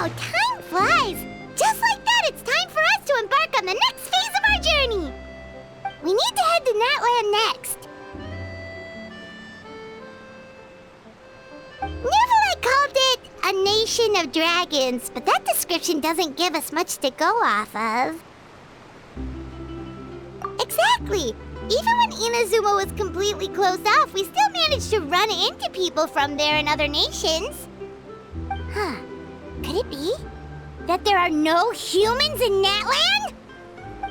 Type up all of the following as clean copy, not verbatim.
Wow, time flies! Just like that, it's time for us to embark on the next phase of our journey! We need to head to Natland next. Neverland called it a nation of dragons, but that description doesn't give us much to go off of. Exactly! Even when Inazuma was completely closed off, we still managed to run into people from there in other nations. Huh. Could it be that there are no humans in Natland?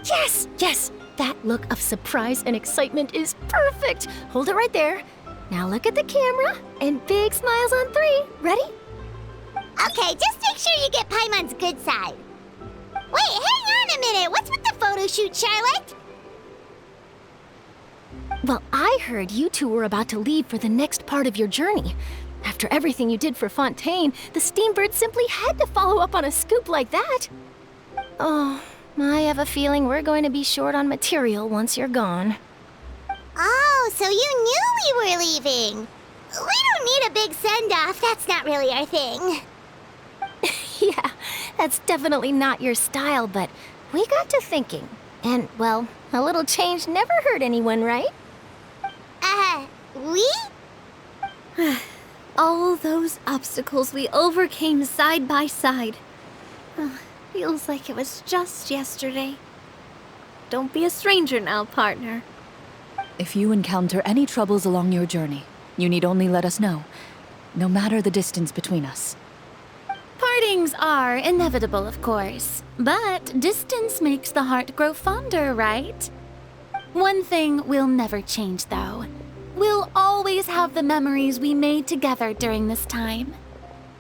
Yes, yes! That look of surprise and excitement is perfect! Hold it right there. Now look at the camera, and big smiles on 3. Ready? Okay, just make sure you get Paimon's good side. Wait, hang on a minute! What's with the photo shoot, Charlotte? Well, I heard you two were about to leave for the next part of your journey. After everything you did for Fontaine, the Steambird simply had to follow up on a scoop like that. Oh, I have a feeling we're going to be short on material once you're gone. Oh, so you knew we were leaving. We don't need a big send-off. That's not really our thing. Yeah, that's definitely not your style, but we got to thinking. And, well, a little change never hurt anyone, right? We? All those obstacles we overcame side by side. Feels like it was just yesterday. Don't be a stranger now, partner. If you encounter any troubles along your journey, you need only let us know, no matter the distance between us. Partings are inevitable, of course, but distance makes the heart grow fonder, right? One thing will never change, though. We'll always have the memories we made together during this time.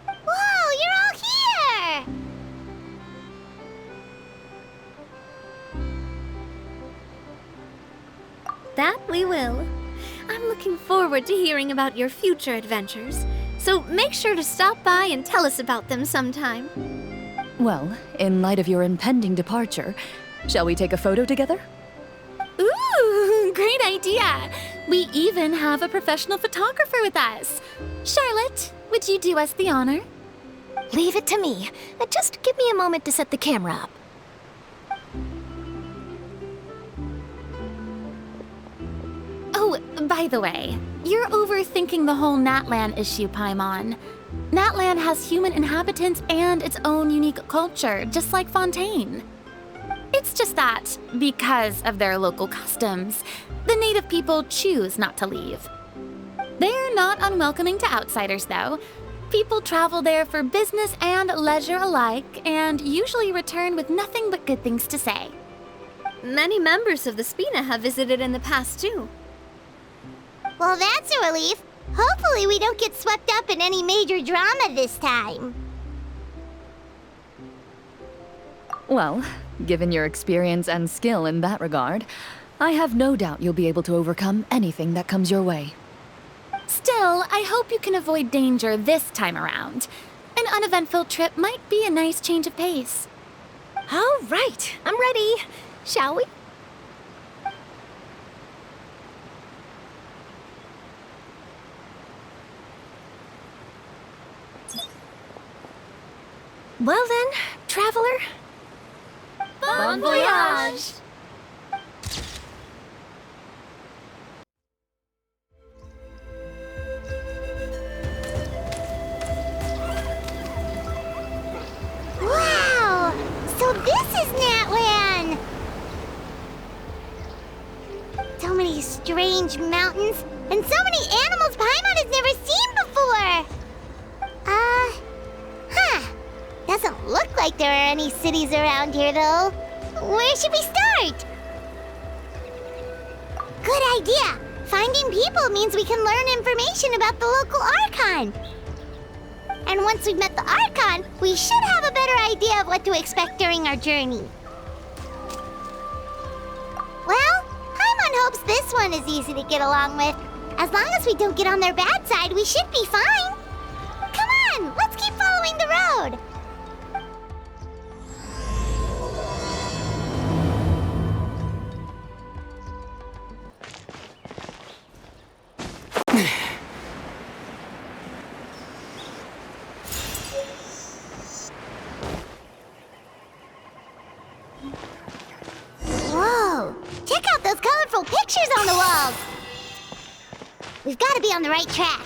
Whoa, you're all here! That we will. I'm looking forward to hearing about your future adventures, so make sure to stop by and tell us about them sometime. Well, in light of your impending departure, shall we take a photo together? Ooh, great idea! We even have a professional photographer with us. Charlotte, would you do us the honor? Leave it to me. Just give me a moment to set the camera up. Oh, by the way, you're overthinking the whole Natland issue, Paimon. Natland has human inhabitants and its own unique culture, just like Fontaine. It's just that, because of their local customs, the native people choose not to leave. They're not unwelcoming to outsiders, though. People travel there for business and leisure alike, and usually return with nothing but good things to say. Many members of the Spina have visited in the past, too. Well, that's a relief. Hopefully we don't get swept up in any major drama this time. Well, given your experience and skill in that regard, I have no doubt you'll be able to overcome anything that comes your way. Still, I hope you can avoid danger this time around. An uneventful trip might be a nice change of pace. All right, I'm ready. Shall we? Well then, traveler. Bon voyage! Wow! So this is Natland! So many strange mountains, and so many animals Paimon has never seen before! Doesn't look like there are any cities around here, though. Where should we start? Good idea! Finding people means we can learn information about the local Archon. And once we've met the Archon, we should have a better idea of what to expect during our journey. Well, Paimon hopes this one is easy to get along with. As long as we don't get on their bad side, we should be fine. Come on, let's keep following the road. pictures on the walls. We've got to be on the right track.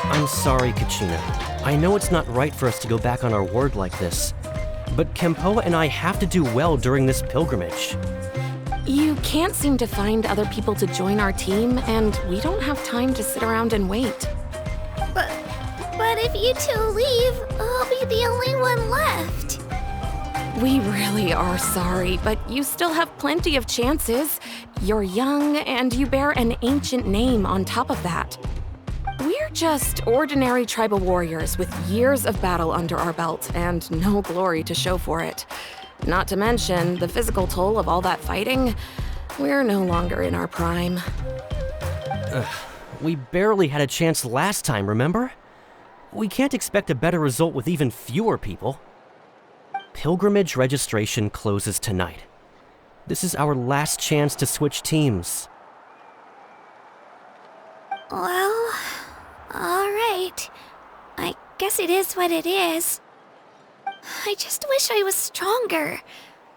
I'm sorry, Kachina. I know it's not right for us to go back on our word like this, but Kempoa and I have to do well during this pilgrimage. You can't seem to find other people to join our team, and we don't have time to sit around and wait. But if you two leave, I'll be the only one left. We really are sorry, but you still have plenty of chances. You're young, and you bear an ancient name on top of that. We're just ordinary tribal warriors with years of battle under our belt and no glory to show for it. Not to mention the physical toll of all that fighting. We're no longer in our prime. We barely had a chance last time, remember? We can't expect a better result with even fewer people. Pilgrimage registration closes tonight. This is our last chance to switch teams. Well, alright. I guess it is what it is. I just wish I was stronger.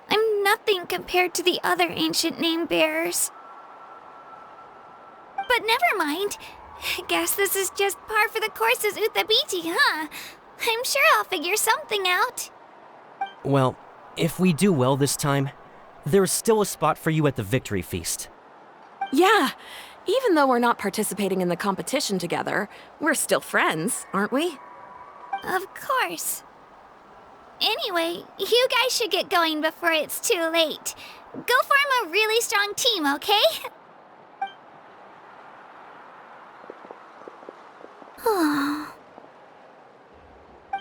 I'm nothing compared to the other ancient name bearers. But never mind. I guess this is just par for the course as Uthabiti, huh? I'm sure I'll figure something out. Well, if we do well this time, there's still a spot for you at the victory feast. Yeah, even though we're not participating in the competition together, we're still friends, aren't we? Of course. Anyway, you guys should get going before it's too late. Go form a really strong team, okay?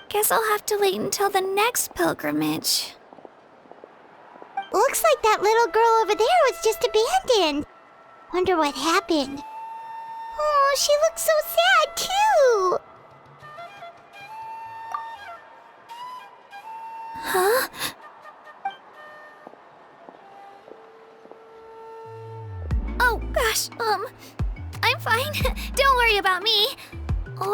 Guess I'll have to wait until the next pilgrimage. Looks like that little girl over there was just abandoned. Wonder what happened. Oh, she looks so sad, too. Huh? Oh, gosh, I'm fine. Don't worry about me.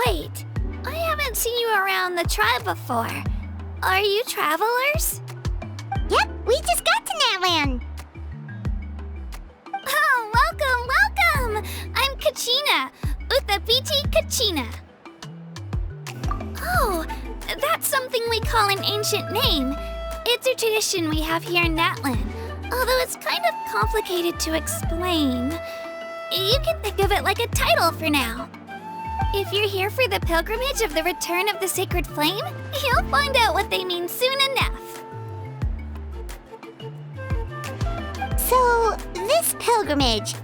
Wait, I haven't seen you around the tribe before. Are you travelers? Yep, we just got to Natland. Oh, welcome! I'm Kachina, Uthabiti Kachina. Oh, that's something we call an ancient name. It's a tradition we have here in Natland, although it's kind of complicated to explain. You can think of it like a title for now. If you're here for the pilgrimage of the return of the sacred flame, you'll find out what they mean soon enough. So, this pilgrimage,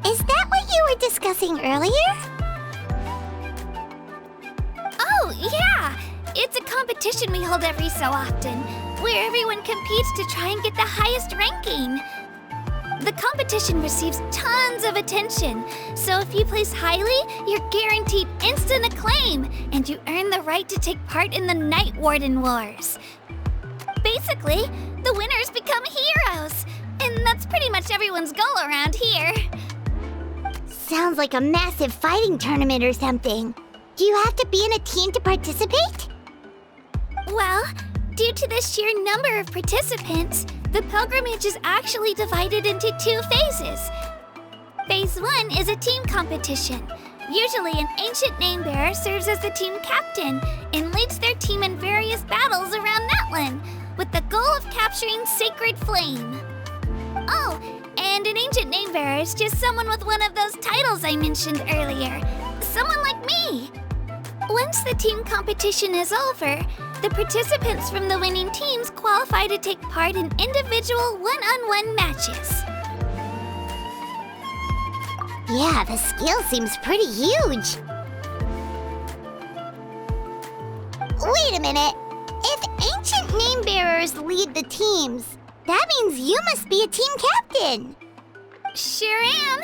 is that what you were discussing earlier? Oh, yeah! It's a competition we hold every so often, where everyone competes to try and get the highest ranking. The competition receives tons of attention, so if you place highly, you're guaranteed instant acclaim, and you earn the right to take part in the Night Warden Wars. Basically, the winners become heroes, and that's pretty much everyone's goal around here. Sounds like a massive fighting tournament or something. Do you have to be in a team to participate? Well, due to the sheer number of participants, the pilgrimage is actually divided into 2 phases. Phase 1 is a team competition. Usually an ancient name bearer serves as the team captain and leads their team in various battles around Natland, with the goal of capturing Sacred Flame. Oh, and an ancient name bearer is just someone with one of those titles I mentioned earlier. Someone like me. Once the team competition is over, the participants from the winning teams qualify to take part in individual one-on-one matches. Yeah, the scale seems pretty huge. Wait a minute. If ancient name bearers lead the teams, that means you must be a team captain. Sure am.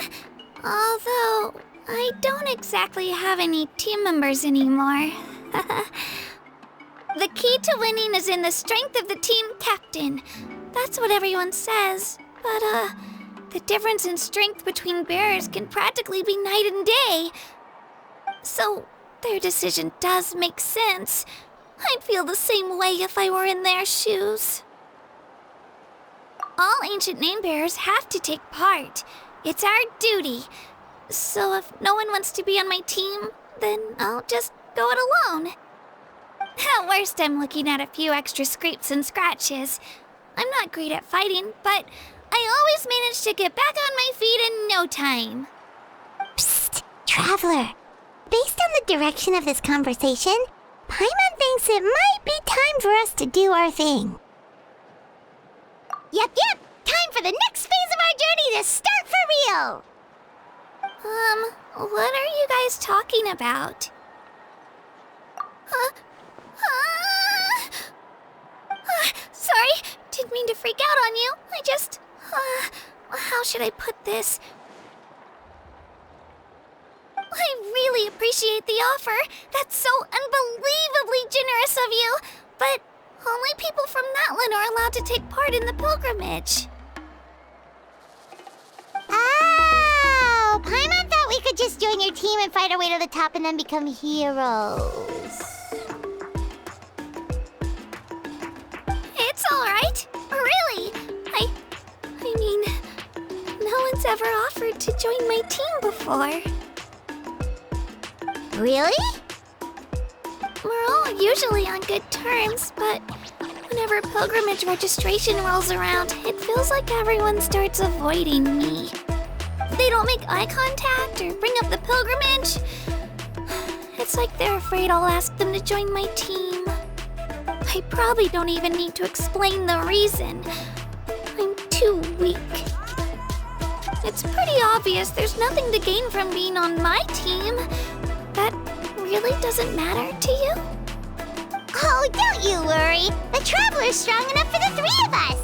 Although, I don't exactly have any team members anymore. The key to winning is in the strength of the team captain. That's what everyone says, But, the difference in strength between bears can practically be night and day. So, their decision does make sense. I'd feel the same way if I were in their shoes. All ancient name bearers have to take part. It's our duty. So if no one wants to be on my team, then I'll just go it alone. At worst, I'm looking at a few extra scrapes and scratches. I'm not great at fighting, but I always manage to get back on my feet in no time. Psst, Traveler. Based on the direction of this conversation, Paimon thinks it might be time for us to do our thing. Yep, time for the next phase of our journey to start for real! What are you guys talking about? Sorry, didn't mean to freak out on you. I just, how should I put this? I really appreciate the offer. That's so unbelievably generous of you. But only people from Natlan are allowed to take part in the pilgrimage. Oh, Paimon thought we could just join your team and fight our way to the top and then become heroes. It's all right. Really. I mean, no one's ever offered to join my team before. Really? We're all usually on good terms, but whenever pilgrimage registration rolls around, it feels like everyone starts avoiding me. They don't make eye contact or bring up the pilgrimage. It's like they're afraid I'll ask them to join my team. I probably don't even need to explain the reason. I'm too weak. It's pretty obvious there's nothing to gain from being on my team. That really doesn't matter to you? Oh, don't you worry. The Traveler's strong enough for the three of us.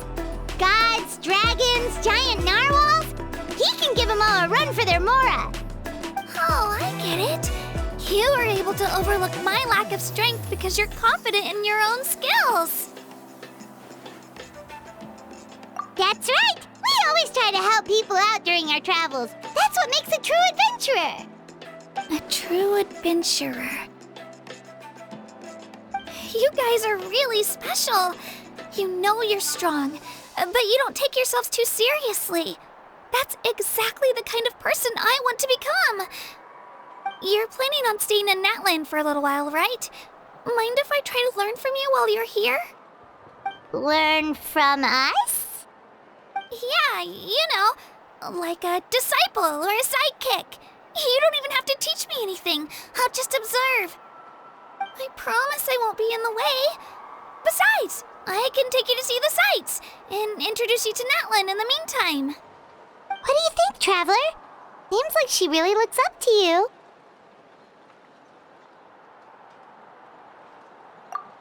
Gods, dragons, giant narwhals. He can give them all a run for their Mora. Oh, I get it. You were able to overlook my lack of strength because you're confident in your own skills. That's right. We always try to help people out during our travels. That's what makes a true adventurer. A true adventurer. You guys are really special. You know you're strong, but you don't take yourselves too seriously. That's exactly the kind of person I want to become. You're planning on staying in Natlan for a little while, right? Mind if I try to learn from you while you're here? Learn from us? Yeah, you know, like a disciple or a sidekick. You don't even have to teach me anything. I'll just observe. I promise I won't be in the way. Besides, I can take you to see the sights and introduce you to Natlan in the meantime. What do you think, Traveler? Seems like she really looks up to you.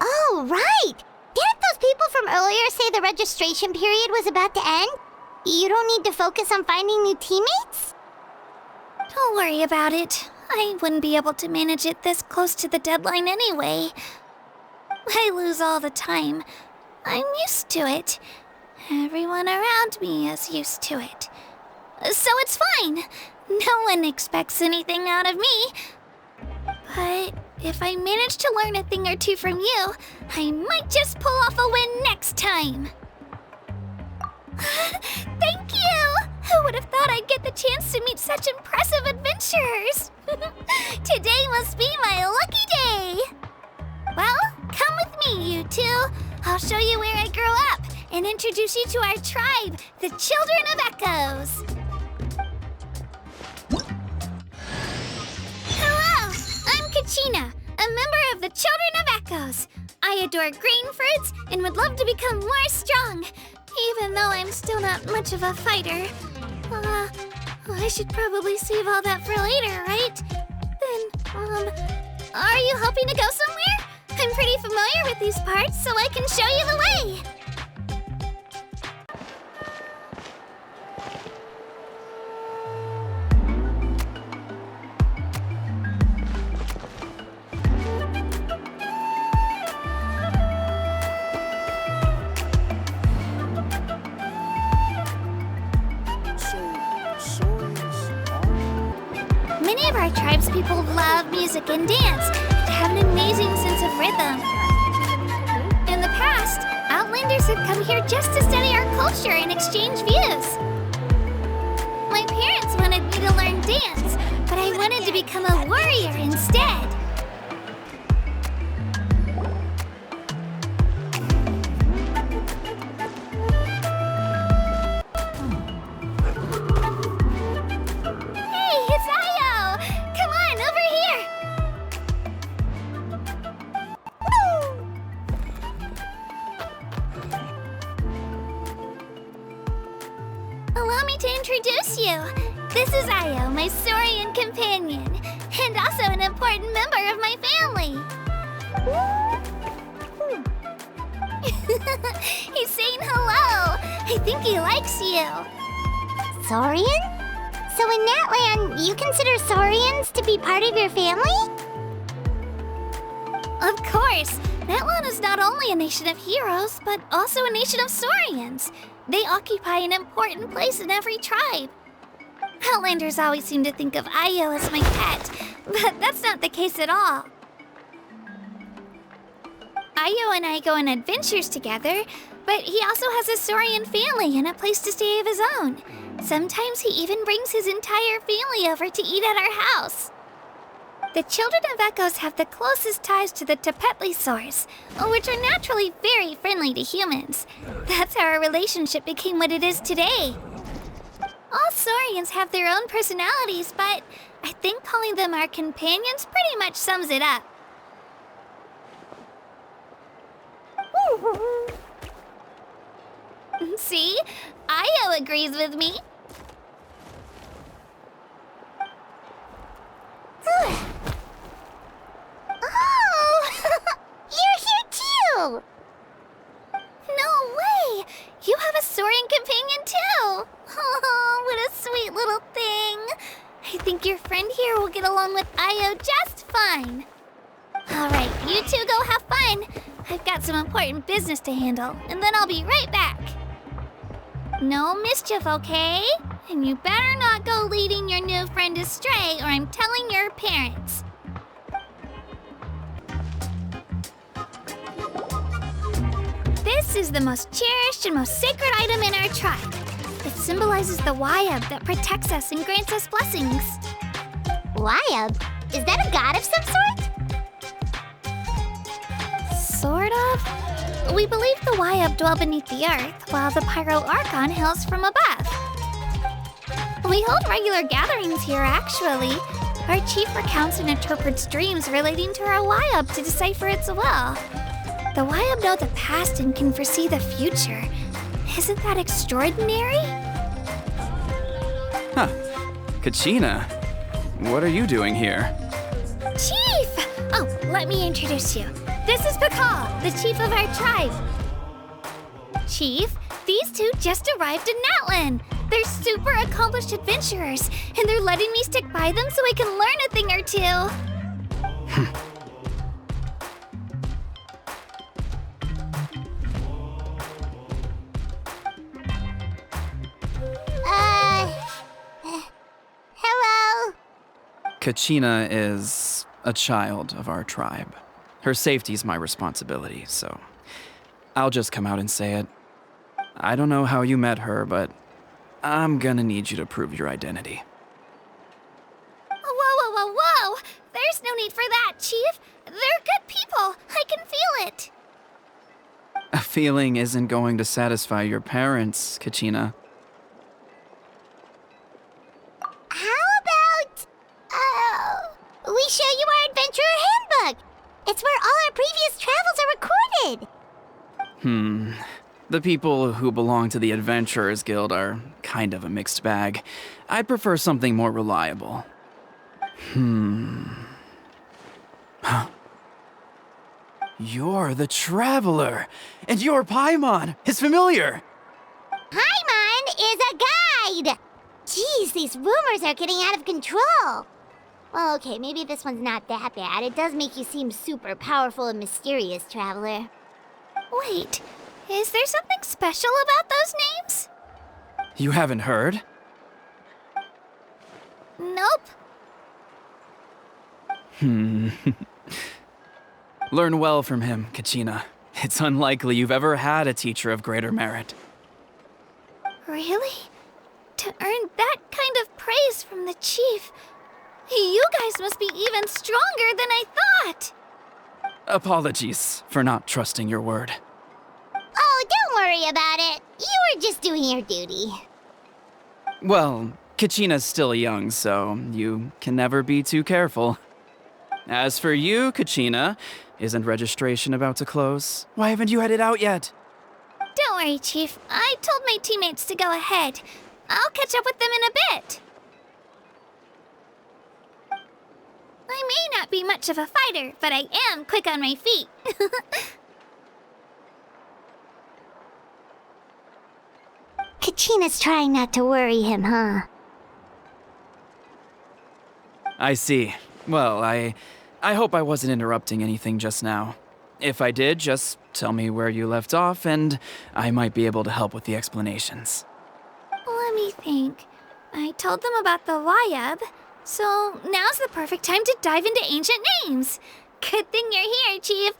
Oh, right! Didn't those people from earlier say the registration period was about to end? You don't need to focus on finding new teammates? Don't worry about it. I wouldn't be able to manage it this close to the deadline anyway. I lose all the time. I'm used to it. Everyone around me is used to it. So it's fine. No one expects anything out of me. But if I manage to learn a thing or two from you, I might just pull off a win next time. Thank you! Who would have thought I'd get the chance to meet such impressive adventurers? Today must be my lucky day! Well, come with me, you two. I'll show you where I grew up and introduce you to our tribe, the Children of Echoes. Hello, I'm Kachina, a member of the Children of Echoes. I adore green fruits and would love to become more strong, even though I'm still not much of a fighter. I should probably save all that for later, right? Then, are you hoping to go somewhere? I'm pretty familiar with these parts, so I can show you the way. of our tribe's people love music and dance and have an amazing sense of rhythm. In the past, Outlanders have come here just to study our culture and exchange views. My parents wanted me to learn dance, but I wanted to become a warrior instead. Hey, it's Ayo! Come on, over here! Allow me to introduce you. This is Ayo, my Saurian companion, and also an important member of my family. He's saying hello. I think he likes you. Saurian? So in Natlan, you consider Saurians to be part of your family? Of course, Natlan is not only a nation of heroes, but also a nation of Saurians. They occupy an important place in every tribe. Outlanders always seem to think of Ayo as my pet, but that's not the case at all. Ayo and I go on adventures together, but he also has a Saurian family and a place to stay of his own. Sometimes he even brings his entire family over to eat at our house. The children of Echoes have the closest ties to the Tepetlisaurs, which are naturally very friendly to humans. That's how our relationship became what it is today. All Saurians have their own personalities, but I think calling them our companions pretty much sums it up. See? Ayo agrees with me. Oh! You're here too! No way! You have a Saurian companion too! Oh, what a sweet little thing! I think your friend here will get along with Ayo just fine. Alright, you two go have fun. I've got some important business to handle, and then I'll be right back. No mischief, okay? And you better not go leading your new friend astray, or I'm telling your parents. This is the most cherished and most sacred item in our tribe. It symbolizes the Wayab that protects us and grants us blessings. Wayab? Is that a god of some sort? Sort of. We believe the Wayab dwell beneath the earth, while the Pyro Archon hails from above. We hold regular gatherings here, actually. Our chief recounts and interprets dreams relating to our Wayab to decipher its will. The Wayab know the past and can foresee the future. Isn't that extraordinary? Huh. Kachina, what are you doing here? Chief! Oh, let me introduce you. This is Pakal, the chief of our tribe. Chief, these two just arrived in Natlan. They're super accomplished adventurers, and they're letting me stick by them so I can learn a thing or two. Hello? Kachina is a child of our tribe. Her safety's my responsibility, so I'll just come out and say it. I don't know how you met her, but I'm gonna need you to prove your identity. Whoa. There's no need for that, Chief. They're good people. I can feel it. A feeling isn't going to satisfy your parents, Kachina. How about, we show you our adventurer handbook? It's where all our previous travels are recorded. The people who belong to the Adventurers Guild are kind of a mixed bag. I'd prefer something more reliable. You're the Traveler, and you're Paimon, his familiar. Paimon is a guide! Jeez, these rumors are getting out of control. Well, okay, maybe this one's not that bad. It does make you seem super powerful and mysterious, Traveler. Wait, is there something special about those names? You haven't heard? Nope. Learn well from him, Kachina. It's unlikely you've ever had a teacher of greater merit. Really? To earn that kind of praise from the chief, you guys must be even stronger than I thought. Apologies for not trusting your word. Oh, don't worry about it. You were just doing your duty. Well, Kachina's still young, so you can never be too careful. As for you, Kachina, isn't registration about to close? Why haven't you headed out yet? Don't worry, Chief. I told my teammates to go ahead. I'll catch up with them in a bit. I may not be much of a fighter, but I am quick on my feet. Kachina's trying not to worry him, huh? I see. Well, I hope I wasn't interrupting anything just now. If I did, just tell me where you left off, and I might be able to help with the explanations. Let me think. I told them about the Wayab, so now's the perfect time to dive into ancient names. Good thing you're here, Chief.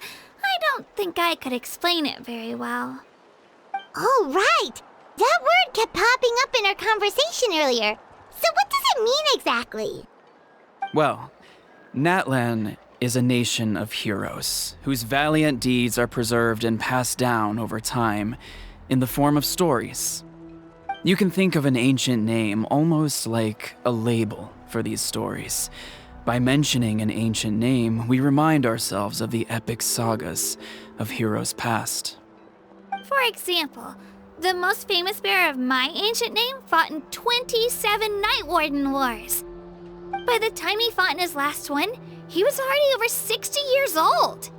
I don't think I could explain it very well. Oh, right! That word kept popping up in our conversation earlier. So what does it mean exactly? Well, Natlan is a nation of heroes whose valiant deeds are preserved and passed down over time in the form of stories. You can think of an ancient name almost like a label for these stories. By mentioning an ancient name, we remind ourselves of the epic sagas of heroes past. For example, the most famous bearer of my ancient name fought in 27 Night Warden Wars. By the time he fought in his last one, he was already over 60 years old.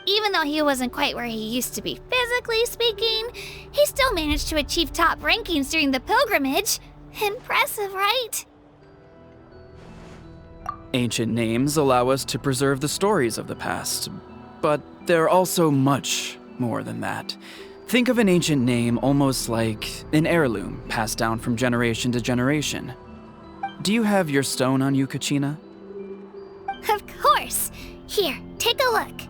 Even though he wasn't quite where he used to be physically speaking, he still managed to achieve top rankings during the pilgrimage. Impressive, right? Ancient names allow us to preserve the stories of the past, but they're also much more than that. Think of an ancient name almost like an heirloom passed down from generation to generation. Do you have your stone on you, Kachina? Of course. Here, take a look.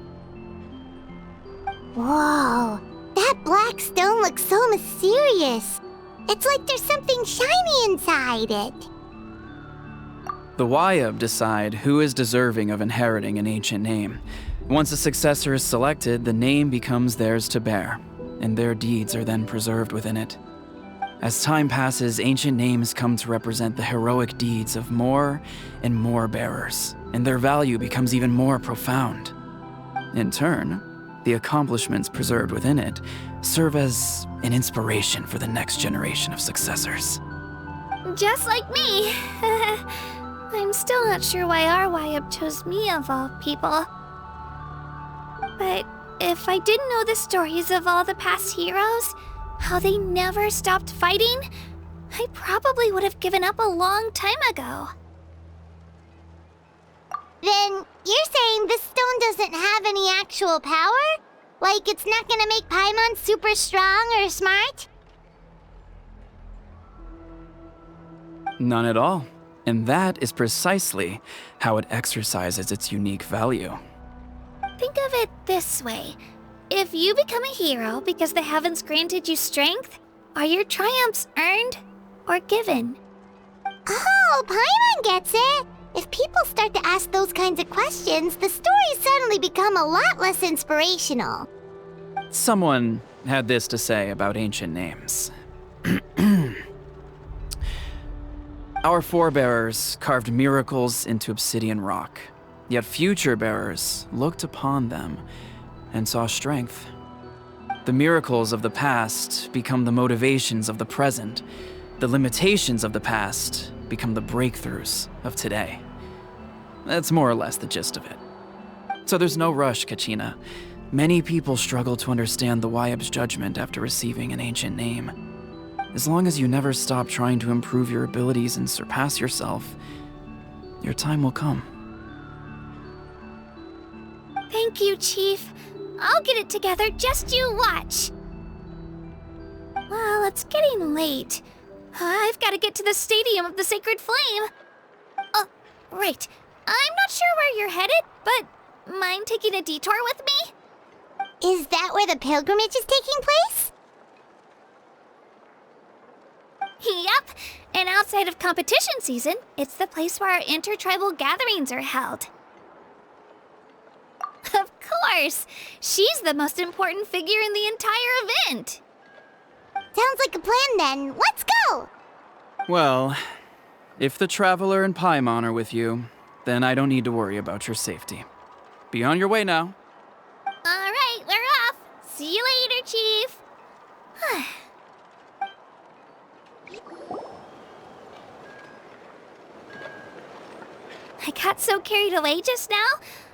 Whoa, that black stone looks so mysterious. It's like there's something shiny inside it. The Wayab decide who is deserving of inheriting an ancient name. Once a successor is selected, the name becomes theirs to bear, and their deeds are then preserved within it. As time passes, ancient names come to represent the heroic deeds of more and more bearers, and their value becomes even more profound. In turn, the accomplishments preserved within it serve as an inspiration for the next generation of successors. Just like me. I'm still not sure why our Wayab chose me of all people. But if I didn't know the stories of all the past heroes, how they never stopped fighting, I probably would have given up a long time ago. Then you're saying this stone doesn't have any actual power? Like it's not gonna make Paimon super strong or smart? None at all. And that is precisely how it exercises its unique value. Think of it this way. If you become a hero because the heavens granted you strength, are your triumphs earned or given? Oh, Paimon gets it! If people start to ask those kinds of questions, the stories suddenly become a lot less inspirational. Someone had this to say about ancient names. Our forebears carved miracles into obsidian rock, yet future bearers looked upon them and saw strength. The miracles of the past become the motivations of the present. The limitations of the past become the breakthroughs of today. That's more or less the gist of it. So there's no rush, Kachina. Many people struggle to understand the Wayab's judgment after receiving an ancient name. As long as you never stop trying to improve your abilities and surpass yourself, your time will come. Thank you, Chief. I'll get it together, just you watch. Well, it's getting late. I've got to get to the Stadium of the Sacred Flame. Oh, right. I'm not sure where you're headed, but mind taking a detour with me? Is that where the pilgrimage is taking place? Yep, and outside of competition season, it's the place where our intertribal gatherings are held. Of course! She's the most important figure in the entire event! Sounds like a plan then. Let's go! Well, if the Traveler and Paimon are with you, then I don't need to worry about your safety. Be on your way now. Alright, we're off! See you later, Chief! I got so carried away just now,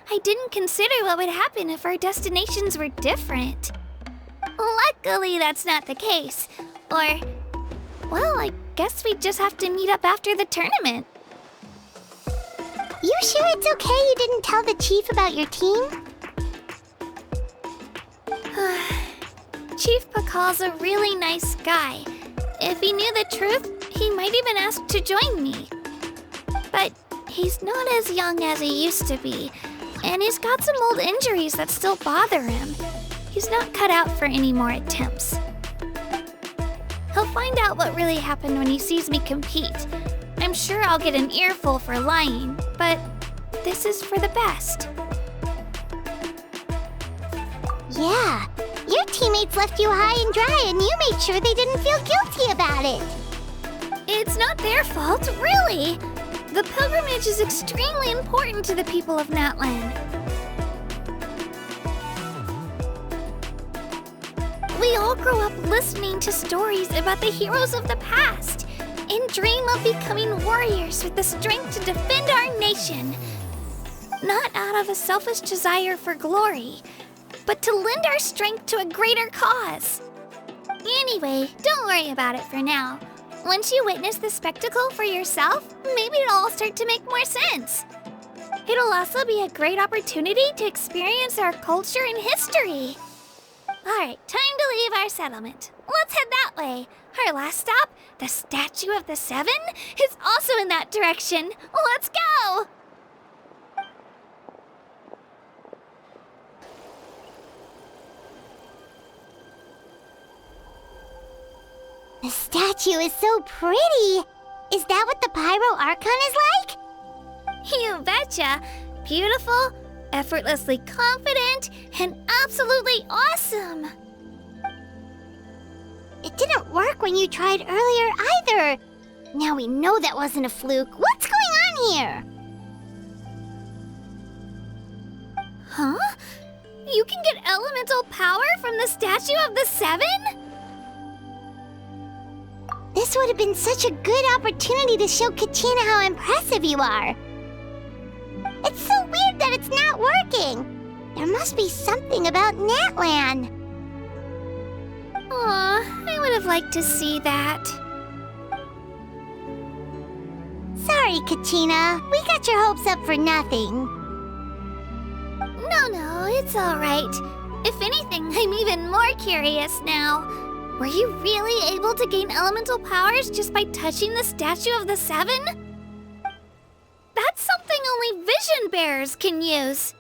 I didn't consider what would happen if our destinations were different. Luckily, that's not the case. Or, well, I guess we just have to meet up after the tournament. You sure it's okay you didn't tell the chief about your team? Chief Pakal's a really nice guy. If he knew the truth, he might even ask to join me. But he's not as young as he used to be, and he's got some old injuries that still bother him. He's not cut out for any more attempts. He'll find out what really happened when he sees me compete. I'm sure I'll get an earful for lying, but this is for the best. Yeah, your teammates left you high and dry and you made sure they didn't feel guilty about it. It's not their fault, really. The pilgrimage is extremely important to the people of Natlan. We all grow up listening to stories about the heroes of the past and dream of becoming warriors with the strength to defend our nation. Not out of a selfish desire for glory, but to lend our strength to a greater cause. Anyway, don't worry about it for now. Once you witness the spectacle for yourself, maybe it'll all start to make more sense. It'll also be a great opportunity to experience our culture and history. Alright, time to leave our settlement. Let's head that way. Our last stop, the Statue of the Seven, is also in that direction. Let's go! The statue is so pretty. Is that what the Pyro Archon is like? You betcha. Beautiful, effortlessly confident, and absolutely awesome. It didn't work when you tried earlier either. Now we know that wasn't a fluke. What's going on here? Huh? You can get elemental power from the Statue of the Seven? This would have been such a good opportunity to show Kachina how impressive you are. It's so weird that it's not working. There must be something about Natlan. Aw, I would have liked to see that. Sorry, Kachina. We got your hopes up for nothing. No, it's all right. If anything, I'm even more curious now. Were you really able to gain elemental powers just by touching the Statue of the Seven? That's something only vision bearers can use.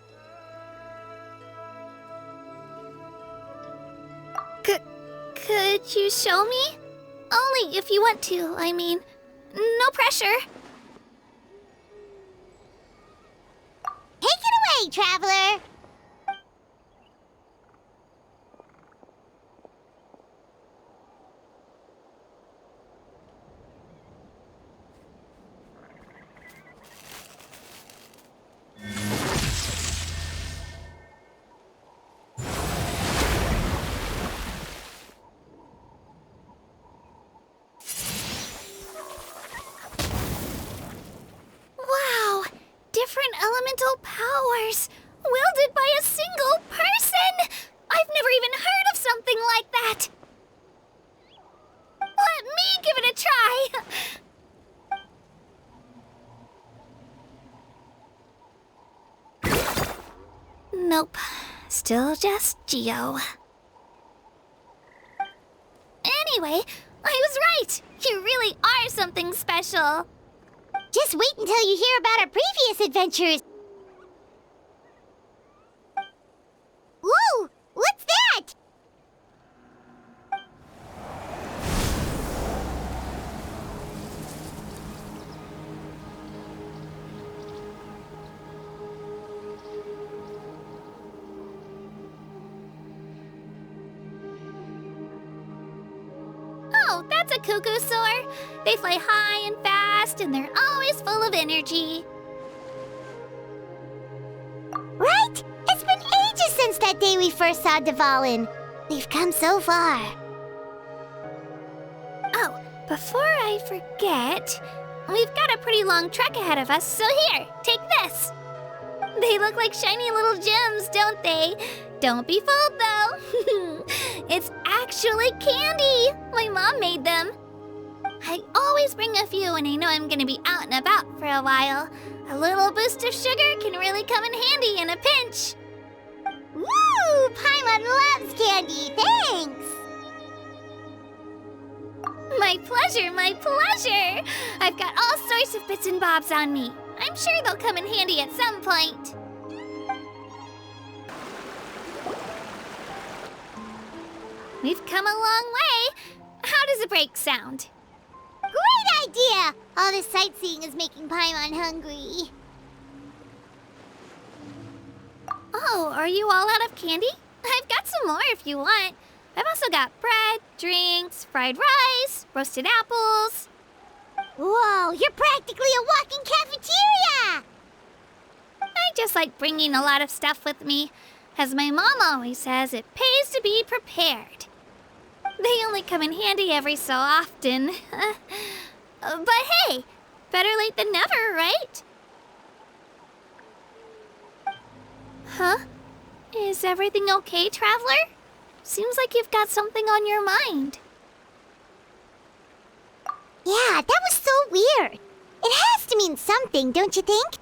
Could you show me? Only if you want to, I mean. No pressure. Take it away, Traveler! Wow! Different elemental powers, wielded by a single person! I've never even heard of something like that! Let me give it a try! Nope. Still just Geo. Anyway, I was right! You really are something special! Just wait until you hear about our previous adventures. Whoa! What's that? Oh, that's a cuckoo soar. They fly high and fast, and they're always full of energy. Right? It's been ages since that day we first saw Dvalin. We've come so far. Oh, before I forget, we've got a pretty long trek ahead of us, so here, take this. They look like shiny little gems, don't they? Don't be fooled, though. It's actually candy. My mom made them. I always bring a few when I know I'm gonna be out and about for a while. A little boost of sugar can really come in handy in a pinch. Woo! Paimon loves candy. Thanks. My pleasure, my pleasure. I've got all sorts of bits and bobs on me. I'm sure they'll come in handy at some point. We've come a long way. How does a break sound? Great idea! All this sightseeing is making Paimon hungry. Oh, are you all out of candy? I've got some more if you want. I've also got bread, drinks, fried rice, roasted apples. Whoa, you're practically a walking cafeteria! I just like bringing a lot of stuff with me. As my mom always says, it pays to be prepared. They only come in handy every so often. But hey, better late than never, right? Huh? Is everything okay, Traveler? Seems like you've got something on your mind. Yeah, that was so weird. It has to mean something, don't you think?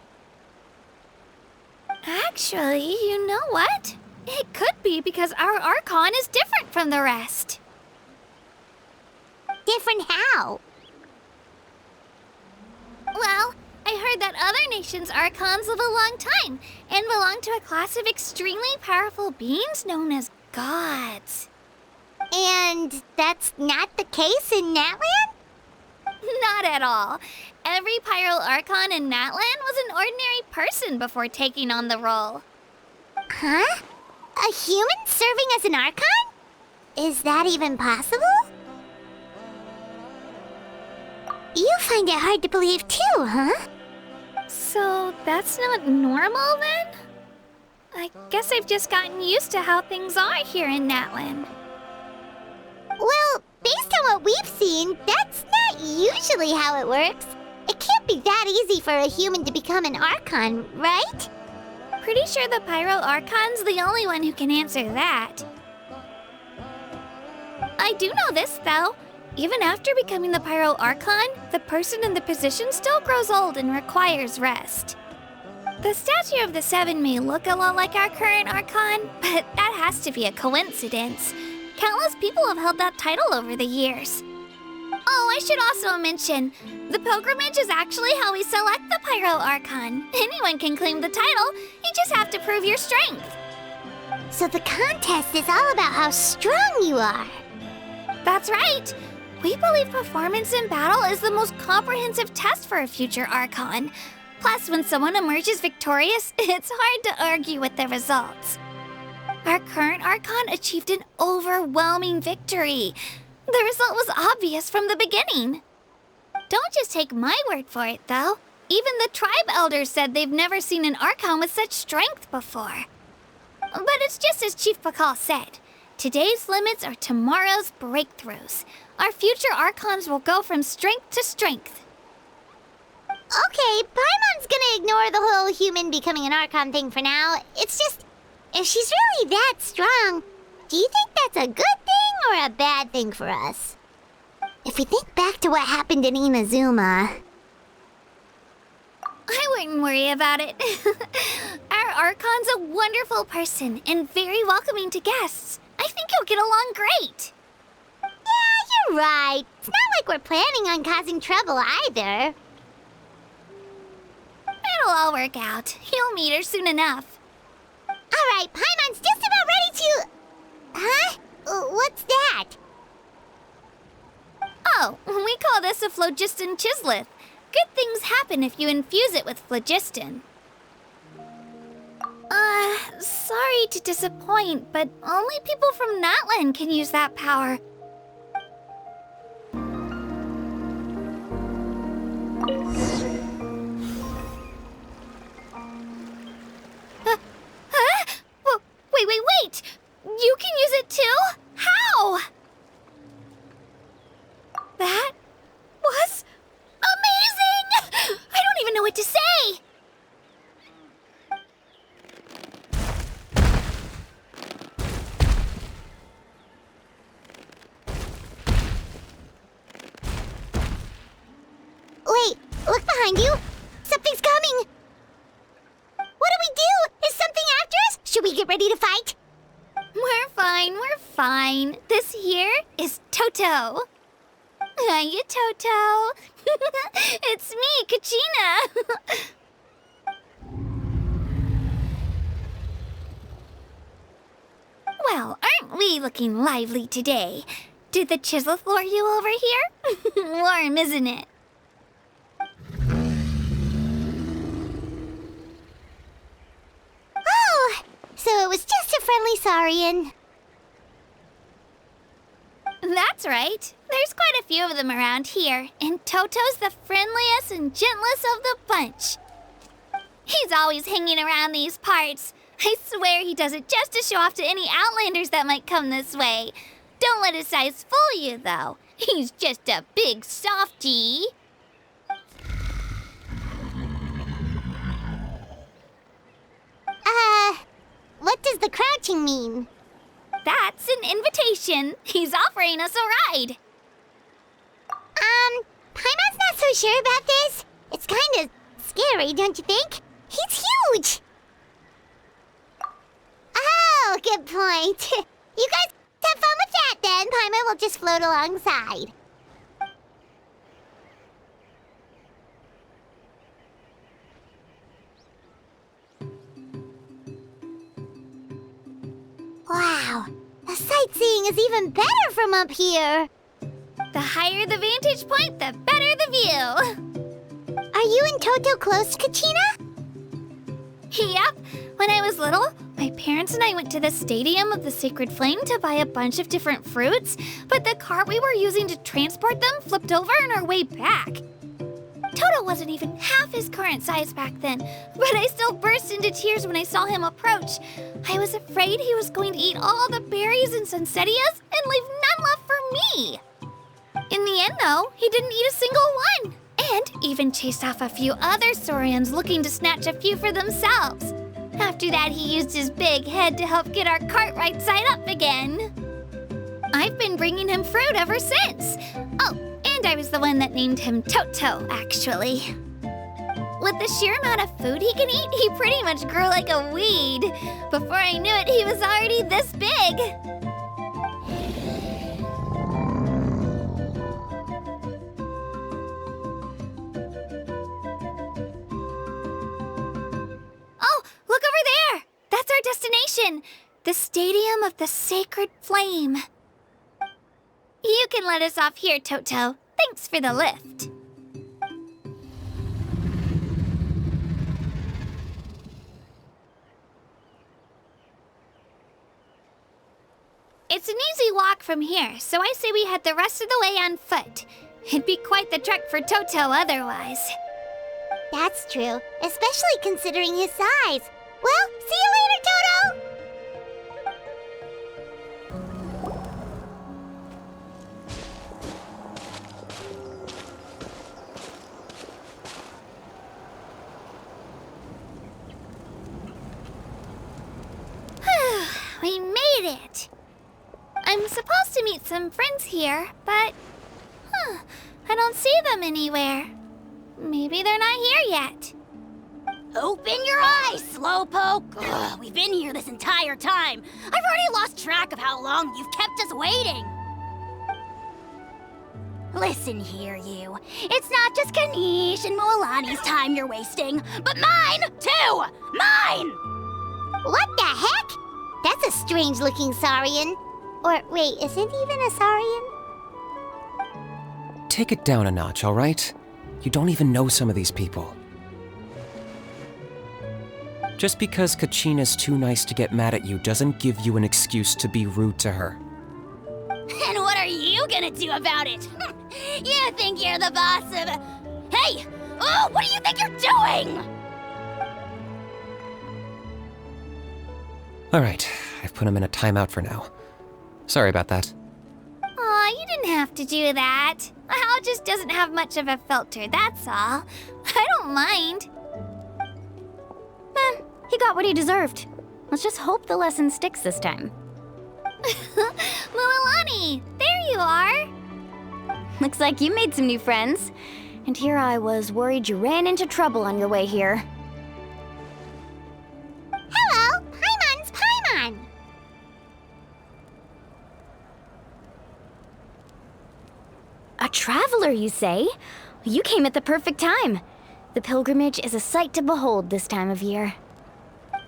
Actually, you know what? It could be because our Archon is different from the rest. Different how? Well, I heard that other nations' Archons live a long time and belong to a class of extremely powerful beings known as gods. And that's not the case in Natlan? Not at all. Every Pyro Archon in Natlan was an ordinary person before taking on the role. Huh? A human serving as an Archon? Is that even possible? You find it hard to believe too, huh? So that's not normal then? I guess I've just gotten used to how things are here in Natlan. Well, based on what we've seen, that's not usually how it works. It can't be that easy for a human to become an Archon, right? Pretty sure the Pyro Archon's the only one who can answer that. I do know this, though. Even after becoming the Pyro Archon, the person in the position still grows old and requires rest. The statue of the Seven may look a lot like our current Archon, but that has to be a coincidence. Countless people have held that title over the years. Oh, I should also mention, the pilgrimage is actually how we select the Pyro Archon. Anyone can claim the title, you just have to prove your strength. So the contest is all about how strong you are. That's right. We believe performance in battle is the most comprehensive test for a future Archon. Plus, when someone emerges victorious, it's hard to argue with the results. Our current Archon achieved an overwhelming victory. The result was obvious from the beginning. Don't just take my word for it, though. Even the tribe elders said they've never seen an Archon with such strength before. But it's just as Chief Pakal said. Today's limits are tomorrow's breakthroughs. Our future Archons will go from strength to strength. Okay, Paimon's gonna ignore the whole human becoming an Archon thing for now. It's just, if she's really that strong, do you think that's a good thing or a bad thing for us? If we think back to what happened in Inazuma... I wouldn't worry about it. Our Archon's a wonderful person and very welcoming to guests. I think you'll get along great. Yeah, you're right. It's not like we're planning on causing trouble either. It'll all work out. You'll meet her soon enough. Alright, Paimon's just about ready to... Huh? What's that? Oh, we call this a phlogiston chisleth. Good things happen if you infuse it with phlogiston. Sorry to disappoint, but only people from Natlan can use that power. Wait! You can use it too? How? That was amazing! I don't even know what to say! Wait, look behind you! Something's coming! What do we do? Is something after us? Should we get ready to fight? We're fine. This here is Toto. Hiya, Toto. It's me, Kachina. Well, aren't we looking lively today? Did the chisleth lure you over here? Warm, isn't it? Oh, so it was just a friendly saurian. That's right. There's quite a few of them around here, and Toto's the friendliest and gentlest of the bunch. He's always hanging around these parts. I swear he does it just to show off to any Outlanders that might come this way. Don't let his size fool you, though. He's just a big softie. What does the crouching mean? That's an invitation. He's offering us a ride. Paimon's not so sure about this. It's kind of scary, don't you think? He's huge! Oh, good point. You guys have fun with that then. Paimon will just float alongside. Wow, the sightseeing is even better from up here. The higher the vantage point, the better the view. Are you and Toto close, Kachina? Yep. When I was little, my parents and I went to the Stadium of the Sacred Flame to buy a bunch of different fruits, but the cart we were using to transport them flipped over on our way back. Toto wasn't even half his current size back then, but I still burst into tears when I saw him approach. I was afraid he was going to eat all the berries and sunsettias and leave none left for me. In the end, though, he didn't eat a single one, and even chased off a few other saurians looking to snatch a few for themselves. After that, he used his big head to help get our cart right side up again. I've been bringing him fruit ever since. Oh, and I was the one that named him Toto, actually. With the sheer amount of food he can eat, he pretty much grew like a weed. Before I knew it, he was already this big. Oh, look over there! That's our destination, the Stadium of the Sacred Flame. You can let us off here, Toto. Thanks for the lift. It's an easy walk from here, so I say we head the rest of the way on foot. It'd be quite the trek for Toto otherwise. That's true, especially considering his size. Well, see you later, Toto! We made it! I'm supposed to meet some friends here, but... I don't see them anywhere. Maybe they're not here yet. Open your eyes, Slowpoke! Ugh, we've been here this entire time. I've already lost track of how long you've kept us waiting. Listen here, you. It's not just Kanish and Moalani's time you're wasting, but mine, too! Mine! What the heck? That's a strange-looking Saurian. Or, wait, is it even a Saurian? Take it down a notch, all right? You don't even know some of these people. Just because Kachina's too nice to get mad at you doesn't give you an excuse to be rude to her. And what are you gonna do about it? You think you're the boss of... Hey! Oh, what do you think you're doing? All right, I've put him in a timeout for now. Sorry about that. Aw, you didn't have to do that. Hal just doesn't have much of a filter, that's all. I don't mind. He got what he deserved. Let's just hope the lesson sticks this time. Mualani, there you are. Looks like you made some new friends. And here I was worried you ran into trouble on your way here. Hello, Paimon's Paimon. A traveler, you say? You came at the perfect time. The pilgrimage is a sight to behold this time of year.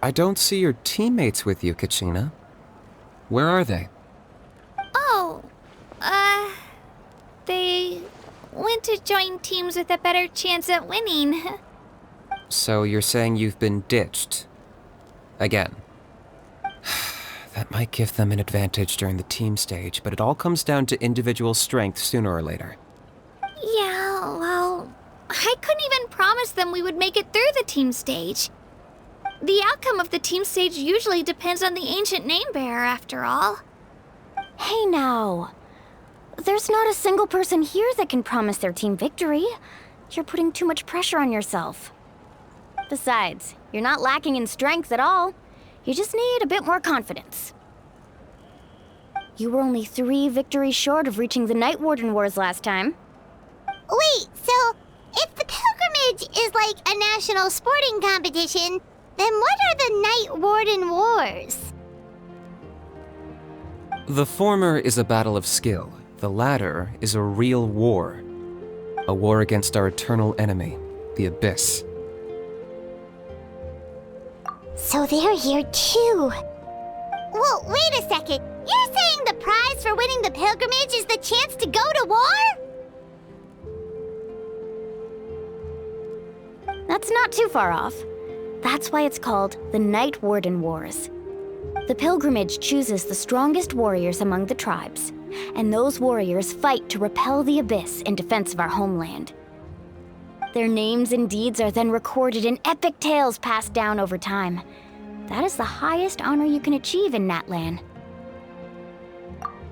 I don't see your teammates with you, Kachina. Where are they? Oh, they went to join teams with a better chance at winning. So you're saying you've been ditched? Again. That might give them an advantage during the team stage, but it all comes down to individual strength sooner or later. Yeah, well, I couldn't even promise them we would make it through the team stage. The outcome of the team stage usually depends on the ancient name bearer, after all. Hey now. There's not a single person here that can promise their team victory. You're putting too much pressure on yourself. Besides, you're not lacking in strength at all. You just need a bit more confidence. You were only 3 victories short of reaching the Night Warden Wars last time. Wait, so if the pilgrimage is like a national sporting competition, then what are the Night Warden Wars? The former is a battle of skill. The latter is a real war. A war against our eternal enemy, the Abyss. So they're here too. Well, wait a second. You're saying the prize for winning the pilgrimage is the chance to go to war? That's not too far off. That's why it's called the Night Warden Wars. The pilgrimage chooses the strongest warriors among the tribes, and those warriors fight to repel the Abyss in defense of our homeland. Their names and deeds are then recorded in epic tales passed down over time. That is the highest honor you can achieve in Natlan.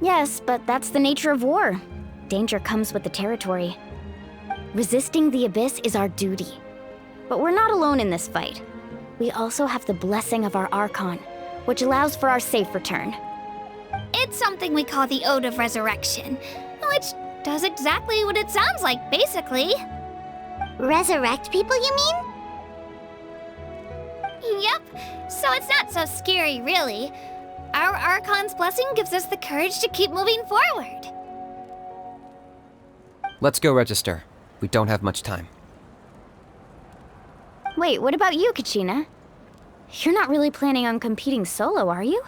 Yes, but that's the nature of war. Danger comes with the territory. Resisting the Abyss is our duty. But we're not alone in this fight. We also have the blessing of our Archon, which allows for our safe return. It's something we call the Ode of Resurrection, which does exactly what it sounds like, basically. Resurrect people, you mean? Yep, so it's not so scary, really. Our Archon's blessing gives us the courage to keep moving forward. Let's go register. We don't have much time. Wait, what about you, Kachina? You're not really planning on competing solo, are you?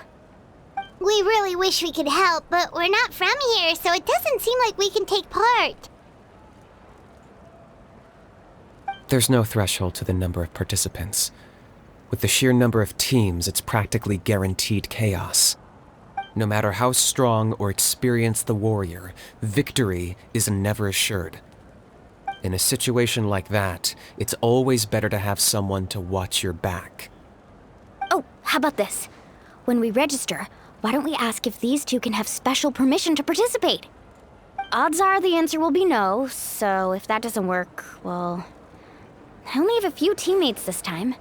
We really wish we could help, but we're not from here, so it doesn't seem like we can take part. There's no threshold to the number of participants. With the sheer number of teams, it's practically guaranteed chaos. No matter how strong or experienced the warrior, victory is never assured. In a situation like that, it's always better to have someone to watch your back. Oh, how about this? When we register, why don't we ask if these two can have special permission to participate? Odds are the answer will be no, so if that doesn't work, well... I only have a few teammates this time.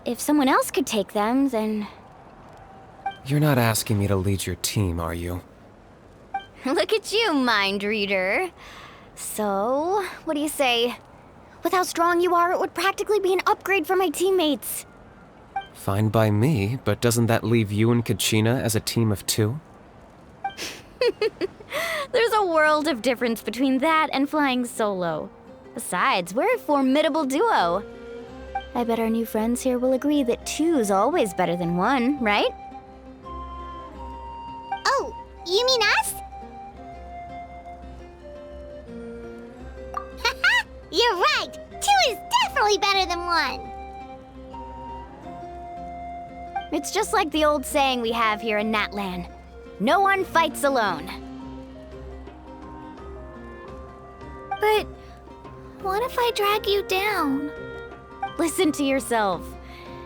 If someone else could take them, then... You're not asking me to lead your team, are you? Look at you, mind reader. So, what do you say? With how strong you are, it would practically be an upgrade for my teammates. Fine by me, but doesn't that leave you and Kachina as a team of 2? There's a world of difference between that and flying solo. Besides, we're a formidable duo. I bet our new friends here will agree that two's always better than one, right? Oh, you mean us? Haha, you're right! Two is definitely better than one! It's just like the old saying we have here in Natlan. No one fights alone. But what if I drag you down? Listen to yourself.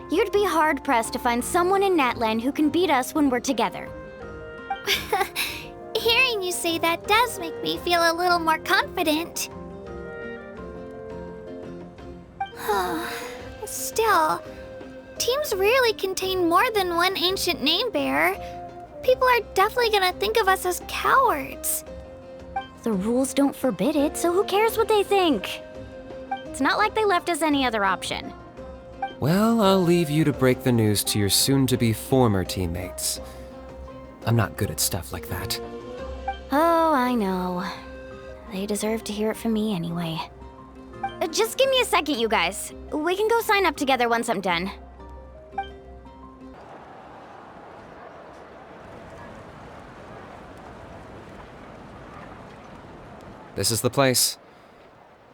You'd be hard-pressed to find someone in Natlan who can beat us when we're together. Hearing you say that does make me feel a little more confident. Still, teams rarely contain more than one ancient name bearer. People are definitely gonna think of us as cowards. The rules don't forbid it, so who cares what they think? It's not like they left us any other option. Well, I'll leave you to break the news to your soon-to-be former teammates. I'm not good at stuff like that. Oh, I know. They deserve to hear it from me anyway. Just give me a second, you guys. We can go sign up together once I'm done. This is the place.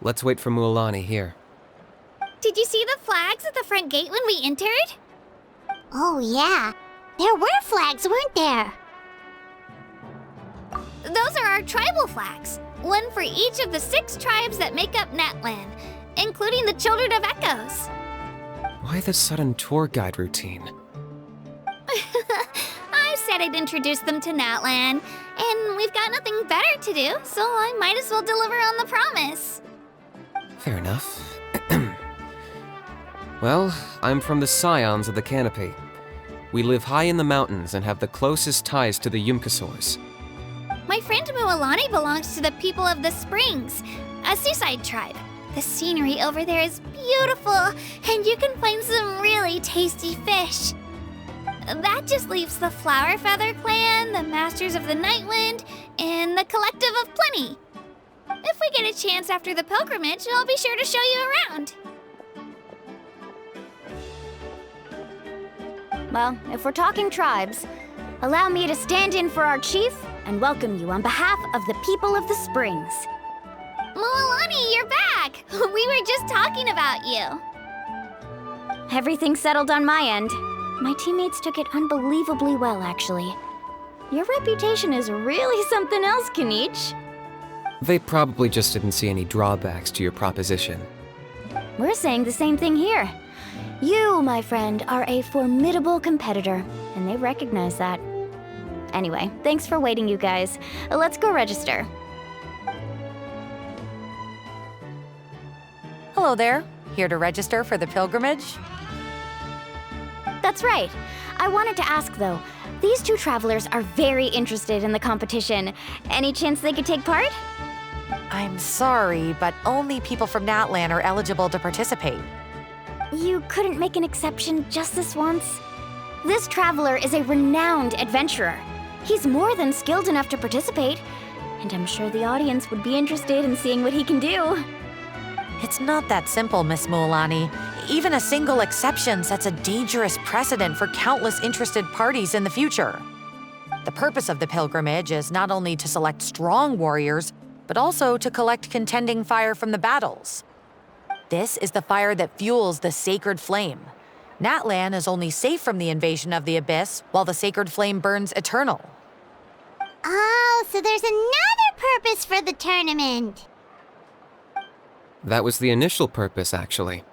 Let's wait for Mualani here. Did you see the flags at the front gate when we entered? Oh, yeah. There were flags, weren't there? Those are our tribal flags. One for each of the 6 tribes that make up Natlan, including the Children of Echoes. Why the sudden tour guide routine? I said I'd introduce them to Natlan, and we've got nothing better to do, so I might as well deliver on the promise. Fair enough. Well, I'm from the Scions of the Canopy. We live high in the mountains and have the closest ties to the Yumkasaurs. My friend Mualani belongs to the people of the Springs, a seaside tribe. The scenery over there is beautiful, and you can find some really tasty fish. That just leaves the Flower Feather Clan, the Masters of the Nightwind, and the Collective of Plenty. If we get a chance after the pilgrimage, I'll be sure to show you around. Well, if we're talking tribes, allow me to stand in for our chief and welcome you on behalf of the people of the Springs. Mualani, you're back! We were just talking about you. Everything's settled on my end. My teammates took it unbelievably well, actually. Your reputation is really something else, Kanich. They probably just didn't see any drawbacks to your proposition. We're saying the same thing here. You, my friend, are a formidable competitor, and they recognize that. Anyway, thanks for waiting, you guys. Let's go register. Hello there. Here to register for the pilgrimage? That's right. I wanted to ask, though. These 2 travelers are very interested in the competition. Any chance they could take part? I'm sorry, but only people from Natlan are eligible to participate. You couldn't make an exception just this once? This traveler is a renowned adventurer. He's more than skilled enough to participate, and I'm sure the audience would be interested in seeing what he can do. It's not that simple, Miss Mualani. Even a single exception sets a dangerous precedent for countless interested parties in the future. The purpose of the pilgrimage is not only to select strong warriors, but also to collect contending fire from the battles. This is the fire that fuels the sacred flame. Natlan is only safe from the invasion of the Abyss, while the sacred flame burns eternal. Oh, so there's another purpose for the tournament. That was the initial purpose, actually.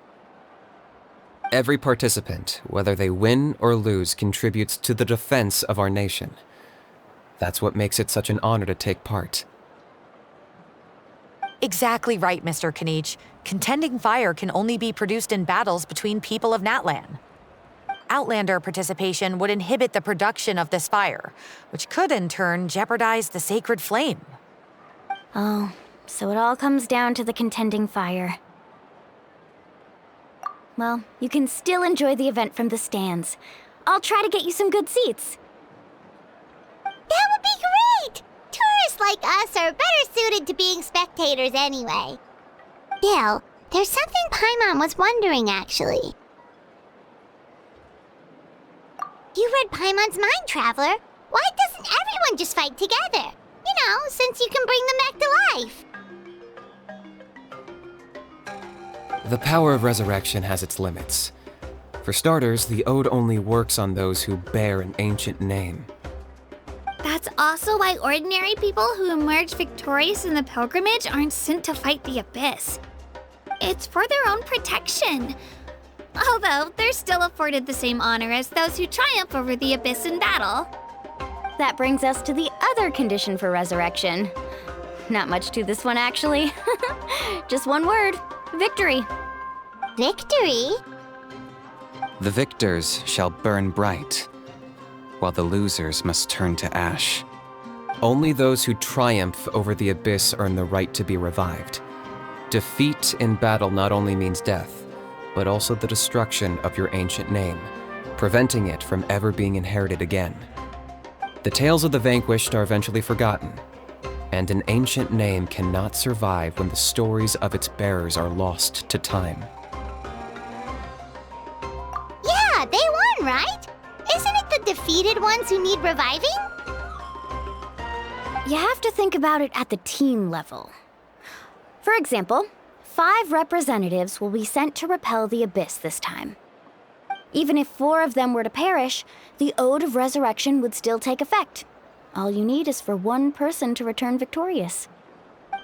Every participant, whether they win or lose, contributes to the defense of our nation. That's what makes it such an honor to take part. Exactly right, Mr. Kanich. Contending fire can only be produced in battles between people of Natlan. Outlander participation would inhibit the production of this fire, which could in turn jeopardize the sacred flame. Oh, so it all comes down to the contending fire. Well, you can still enjoy the event from the stands. I'll try to get you some good seats. That would be great! Tourists Players like us are better suited to being spectators anyway. Still, there's something Paimon was wondering, actually. You read Paimon's mind, Traveler. Why doesn't everyone just fight together? You know, since you can bring them back to life. The power of resurrection has its limits. For starters, the ode only works on those who bear an ancient name. That's also why ordinary people who emerge victorious in the pilgrimage aren't sent to fight the Abyss. It's for their own protection. Although, they're still afforded the same honor as those who triumph over the Abyss in battle. That brings us to the other condition for resurrection. Not much to this one, actually. Just one word: victory. Victory? The victors shall burn bright, while the losers must turn to ash. Only those who triumph over the Abyss earn the right to be revived. Defeat in battle not only means death, but also the destruction of your ancient name, preventing it from ever being inherited again. The tales of the vanquished are eventually forgotten, and an ancient name cannot survive when the stories of its bearers are lost to time. Yeah, they won, right? Isn't it the defeated ones who need reviving? You have to think about it at the team level. For example, 5 representatives will be sent to repel the Abyss this time. Even if 4 of them were to perish, the Ode of Resurrection would still take effect. All you need is for one person to return victorious.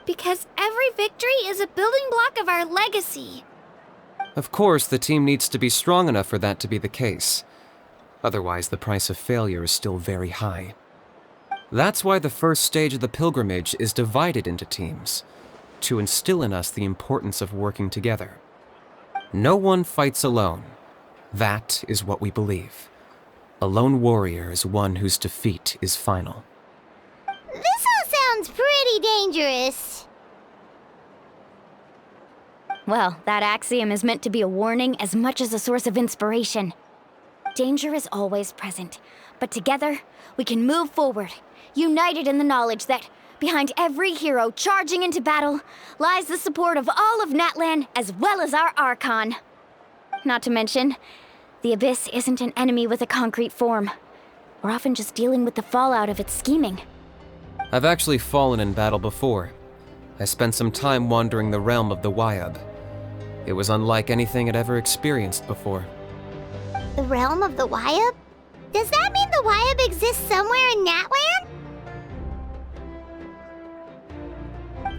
Because every victory is a building block of our legacy. Of course, the team needs to be strong enough for that to be the case. Otherwise, the price of failure is still very high. That's why the first stage of the pilgrimage is divided into teams, to instill in us the importance of working together. No one fights alone. That is what we believe. A lone warrior is one whose defeat is final. This all sounds pretty dangerous. Well, that axiom is meant to be a warning as much as a source of inspiration. Danger is always present, but together, we can move forward, united in the knowledge that behind every hero charging into battle lies the support of all of Natlan as well as our Archon. Not to mention, the Abyss isn't an enemy with a concrete form. We're often just dealing with the fallout of its scheming. I've actually fallen in battle before. I spent some time wandering the realm of the Wyab. It was unlike anything I'd ever experienced before. The realm of the Wyab? Does that mean the Wyab exists somewhere in Natlan?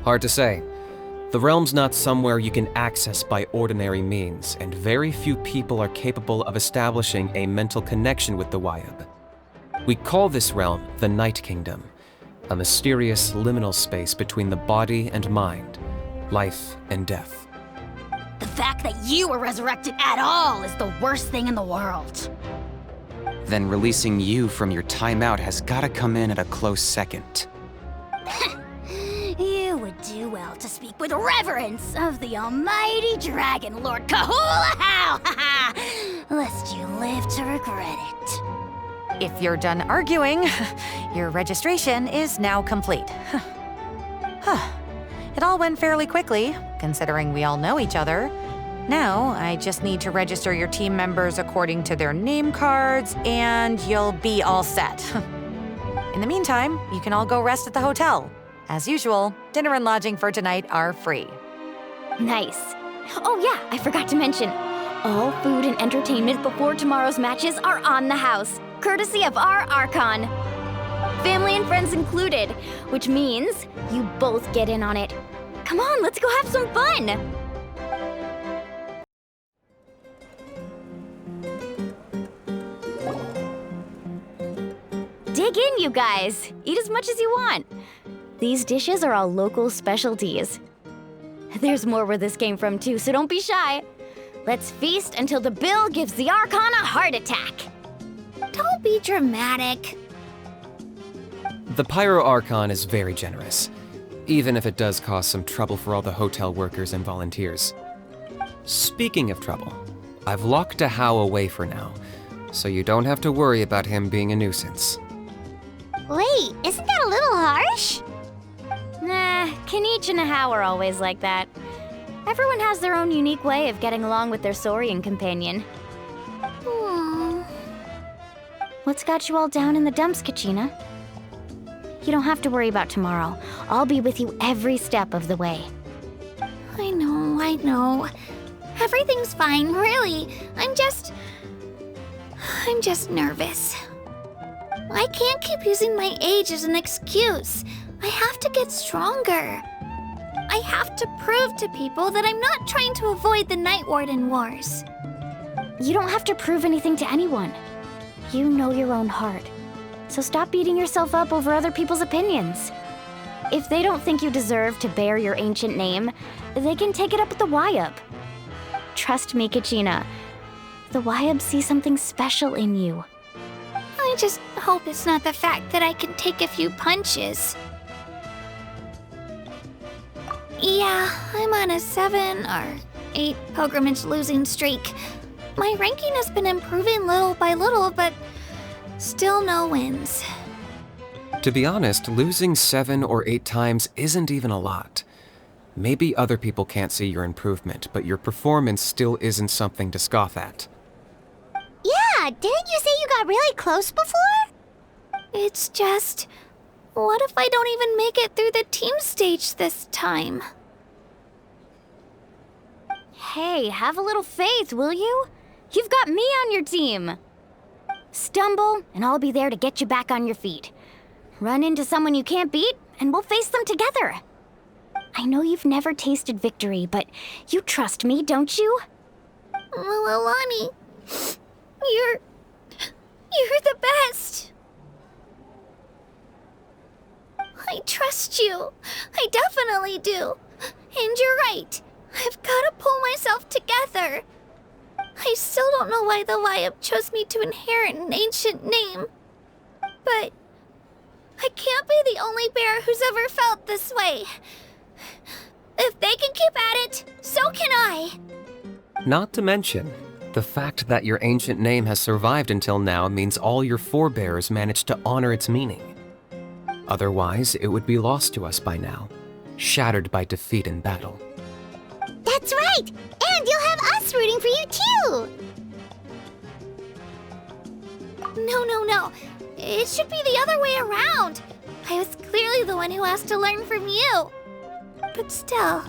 Hard to say. The realm's not somewhere you can access by ordinary means, and very few people are capable of establishing a mental connection with the Wyab. We call this realm the Night Kingdom, a mysterious liminal space between the body and mind, life and death. The fact that you were resurrected at all is the worst thing in the world. Then releasing you from your timeout has gotta come in at a close second. You would do well to speak with reverence of the almighty Dragon Lord Kahula-How! Lest you live to regret it. If you're done arguing, your registration is now complete. It all went fairly quickly, considering we all know each other. Now, I just need to register your team members according to their name cards, and you'll be all set. In the meantime, you can all go rest at the hotel. As usual, dinner and lodging for tonight are free. Nice. Oh yeah, I forgot to mention. All food and entertainment before tomorrow's matches are on the house, courtesy of our Archon. Family and friends included, which means you both get in on it. Come on, let's go have some fun! Dig in, you guys. Eat as much as you want. These dishes are all local specialties. There's more where this came from too, so don't be shy. Let's feast until the bill gives the Archon a heart attack. Don't be dramatic. The Pyro Archon is very generous, even if it does cause some trouble for all the hotel workers and volunteers. Speaking of trouble, I've locked a How away for now, so you don't have to worry about him being a nuisance. Wait, isn't that a little harsh? Kenichi and Hao are always like that. Everyone has their own unique way of getting along with their Saurian companion. What's got you all down in the dumps, Kachina? You don't have to worry about tomorrow. I'll be with you every step of the way. I know. Everything's fine, really. I'm just nervous. I can't keep using my age as an excuse. I have to get stronger. I have to prove to people that I'm not trying to avoid the Night Warden Wars. You don't have to prove anything to anyone. You know your own heart. So stop beating yourself up over other people's opinions. If they don't think you deserve to bear your ancient name, they can take it up with the Wyup. Trust me, Kachina. The Wyup see something special in you. I just hope it's not the fact that I can take a few punches. Yeah, I'm on a 7 or 8 pilgrimage losing streak. My ranking has been improving little by little, but still no wins. To be honest, losing 7 or 8 times isn't even a lot. Maybe other people can't see your improvement, but your performance still isn't something to scoff at. Yeah, didn't you say you got really close before? It's just... what if I don't even make it through the team stage this time? Hey, have a little faith, will you? You've got me on your team. Stumble, and I'll be there to get you back on your feet. Run into someone you can't beat, and we'll face them together. I know you've never tasted victory, but you trust me, don't you? Alani, you're the best. I trust you. I definitely do. And you're right. I've got to pull myself together. I still don't know why the Wyup chose me to inherit an ancient name. But I can't be the only bear who's ever felt this way. If they can keep at it, so can I. Not to mention, the fact that your ancient name has survived until now means all your forebears managed to honor its meaning. Otherwise, it would be lost to us by now, shattered by defeat in battle. That's right! And you'll have us rooting for you too! No. It should be the other way around. I was clearly the one who asked to learn from you. But still,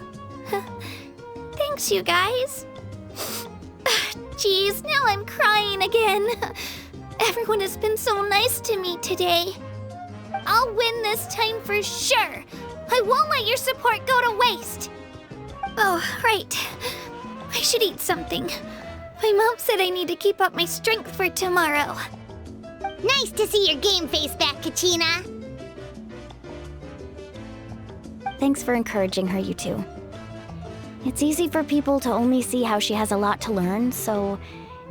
thanks you guys. Geez, now I'm crying again. Everyone has been so nice to me today. I'll win this time for sure. I won't let your support go to waste. Oh, right. I should eat something. My mom said I need to keep up my strength for tomorrow. Nice to see your game face back, Kachina. Thanks for encouraging her, you two. It's easy for people to only see how she has a lot to learn, so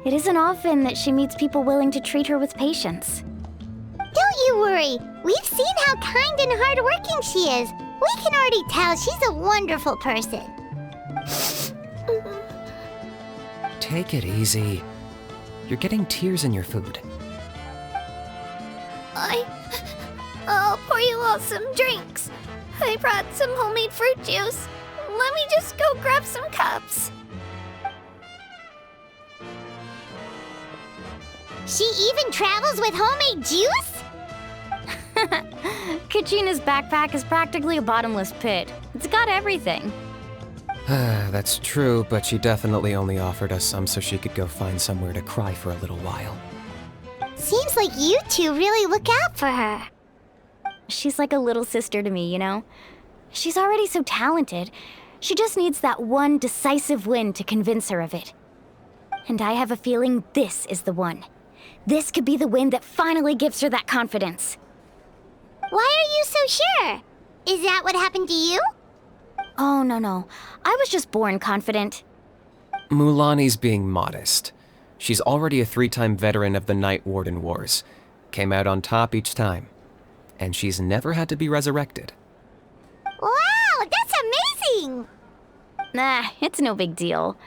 it isn't often that she meets people willing to treat her with patience. Don't you worry. We've seen how kind and hardworking she is. We can already tell she's a wonderful person. Take it easy. You're getting tears in your food. I'll pour you all some drinks. I brought some homemade fruit juice. Let me just go grab some cups. She even travels with homemade juice? Kachina's backpack is practically a bottomless pit. It's got everything. That's true, but she definitely only offered us some so she could go find somewhere to cry for a little while. Seems like you two really look out for her. She's like a little sister to me, you know? She's already so talented. She just needs that one decisive win to convince her of it. And I have a feeling this is the one. This could be the win that finally gives her that confidence. Why are you so sure? Is that what happened to you? Oh, no. I was just born confident. Mulani's being modest. She's already a 3-time veteran of the Night Warden Wars. Came out on top each time. And she's never had to be resurrected. Wow, that's amazing! Nah, it's no big deal.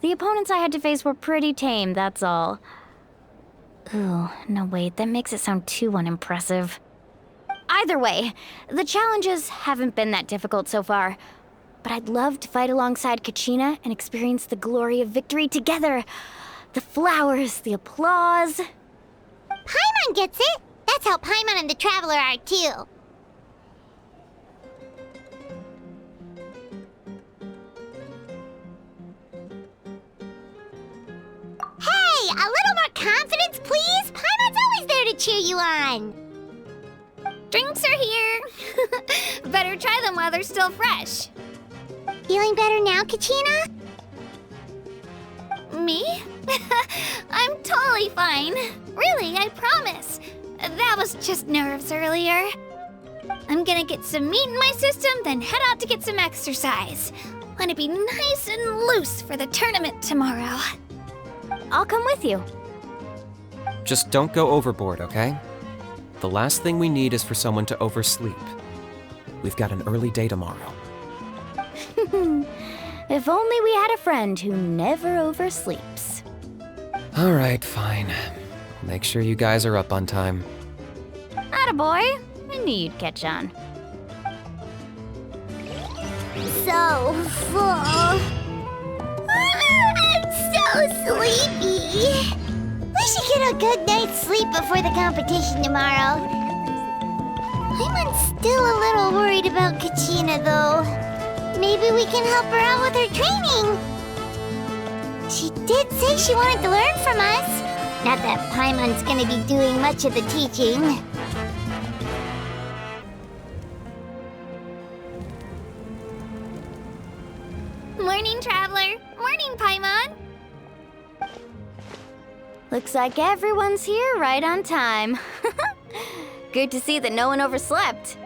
The opponents I had to face were pretty tame, that's all. Ooh, no wait, that makes it sound too unimpressive. Either way, the challenges haven't been that difficult so far. But I'd love to fight alongside Kachina and experience the glory of victory together. The flowers, the applause. Paimon gets it! That's how Paimon and the Traveler are too. Hey, a little more confidence, please? Paimon's always there to cheer you on. Drinks are here. Better try them while they're still fresh. Feeling better now, Kachina? Me? I'm totally fine. Really, I promise. That was just nerves earlier. I'm gonna get some meat in my system, then head out to get some exercise. Want to be nice and loose for the tournament tomorrow. I'll come with you. Just don't go overboard, okay? The last thing we need is for someone to oversleep. We've got an early day tomorrow. If only we had a friend who never oversleeps. All right, fine. Make sure you guys are up on time. Attaboy. I knew you'd catch on. So full. I'm so sleepy. We should get a good night's sleep before the competition tomorrow. I'm still a little worried about Kachina, though. Maybe we can help her out with her training. She did say she wanted to learn from us. Not that Paimon's gonna be doing much of the teaching. Morning, Traveler. Morning, Paimon. Looks like everyone's here right on time. Good to see that no one overslept.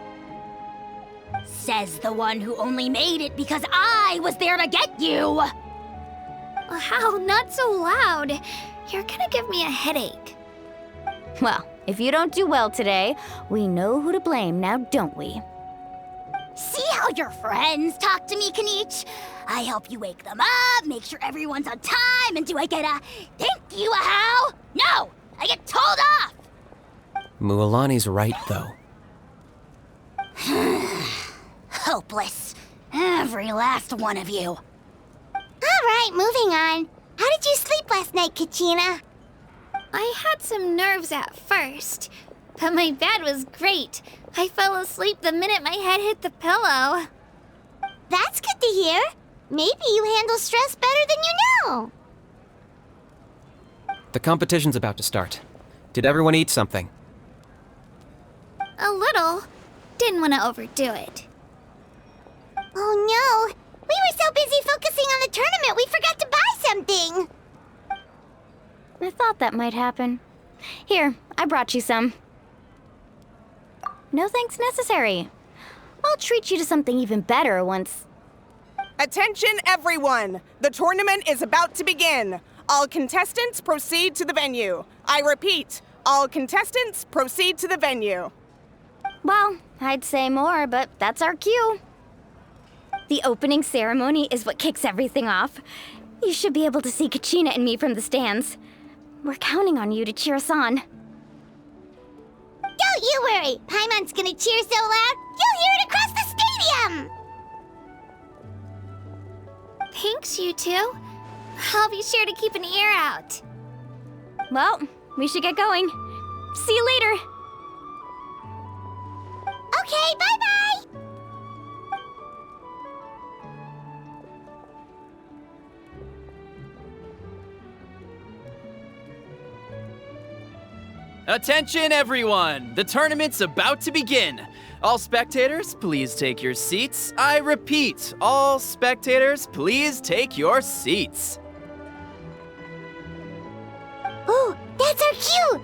Says the one who only made it because I was there to get you! How? Not so loud. You're gonna give me a headache. Well, if you don't do well today, we know who to blame now, don't we? See how your friends talk to me, Kanich? I help you wake them up, make sure everyone's on time, and do I get a thank you, a how? No! I get told off! Mualani's right, though. Hopeless. Every last one of you. All right, moving on. How did you sleep last night, Kachina? I had some nerves at first, but my bed was great. I fell asleep the minute my head hit the pillow. That's good to hear. Maybe you handle stress better than you know. The competition's about to start. Did everyone eat something? A little. Didn't want to overdo it. Oh no! We were so busy focusing on the tournament we forgot to buy something! I thought that might happen. Here, I brought you some. No thanks necessary. I'll treat you to something even better once... Attention, everyone! The tournament is about to begin. All contestants proceed to the venue. I repeat, all contestants proceed to the venue. Well, I'd say more, but that's our cue. The opening ceremony is what kicks everything off. You should be able to see Kachina and me from the stands. We're counting on you to cheer us on. Don't you worry! Paimon's gonna cheer so loud, you'll hear it across the stadium! Thanks, you two. I'll be sure to keep an ear out. Well, we should get going. See you later. Okay, bye-bye! Attention, everyone! The tournament's about to begin. All spectators, please take your seats. I repeat, all spectators, please take your seats. Oh, that's our cue!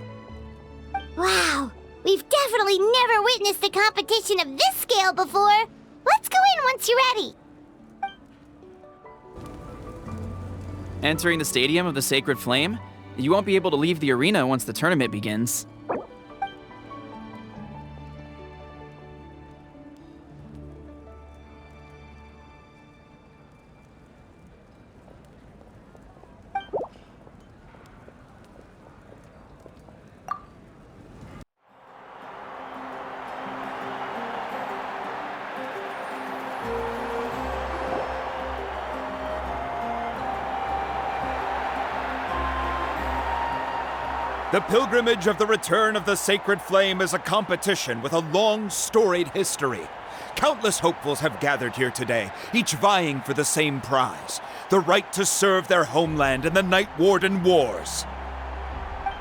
Wow, we've definitely never witnessed a competition of this scale before. Let's go in once you're ready. Entering the Stadium of the Sacred Flame, you won't be able to leave the arena once the tournament begins. The pilgrimage of the return of the sacred flame is a competition with a long, storied history. Countless hopefuls have gathered here today, each vying for the same prize, the right to serve their homeland in the Night Warden Wars.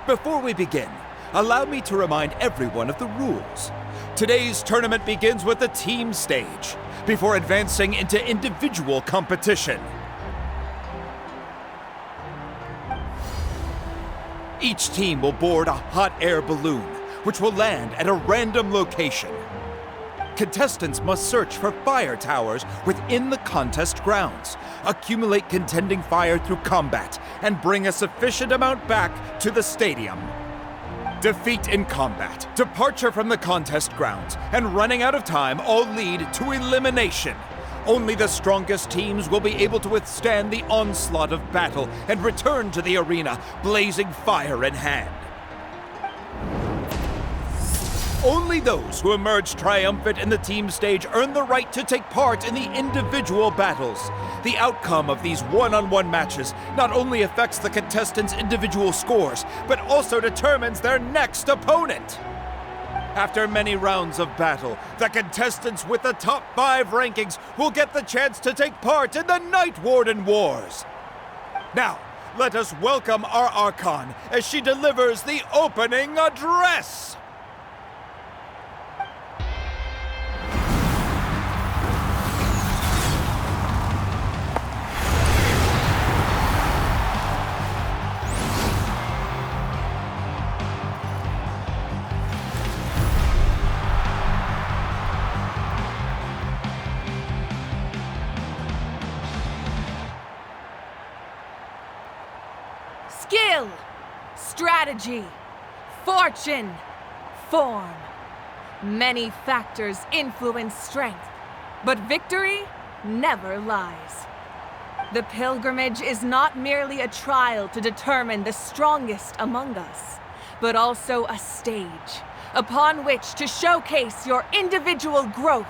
Before we begin, allow me to remind everyone of the rules. Today's tournament begins with the team stage, before advancing into individual competition. Each team will board a hot air balloon, which will land at a random location. Contestants must search for fire towers within the contest grounds, accumulate contending fire through combat, and bring a sufficient amount back to the stadium. Defeat in combat, departure from the contest grounds, and running out of time all lead to elimination. Only the strongest teams will be able to withstand the onslaught of battle and return to the arena, blazing fire in hand. Only those who emerge triumphant in the team stage earn the right to take part in the individual battles. The outcome of these one-on-one matches not only affects the contestants' individual scores, but also determines their next opponent. After many rounds of battle, the contestants with the top 5 rankings will get the chance to take part in the Night Warden Wars. Now, let us welcome our Archon as she delivers the opening address. Skill, strategy, fortune, form. Many factors influence strength, but victory never lies. The pilgrimage is not merely a trial to determine the strongest among us, but also a stage upon which to showcase your individual growth.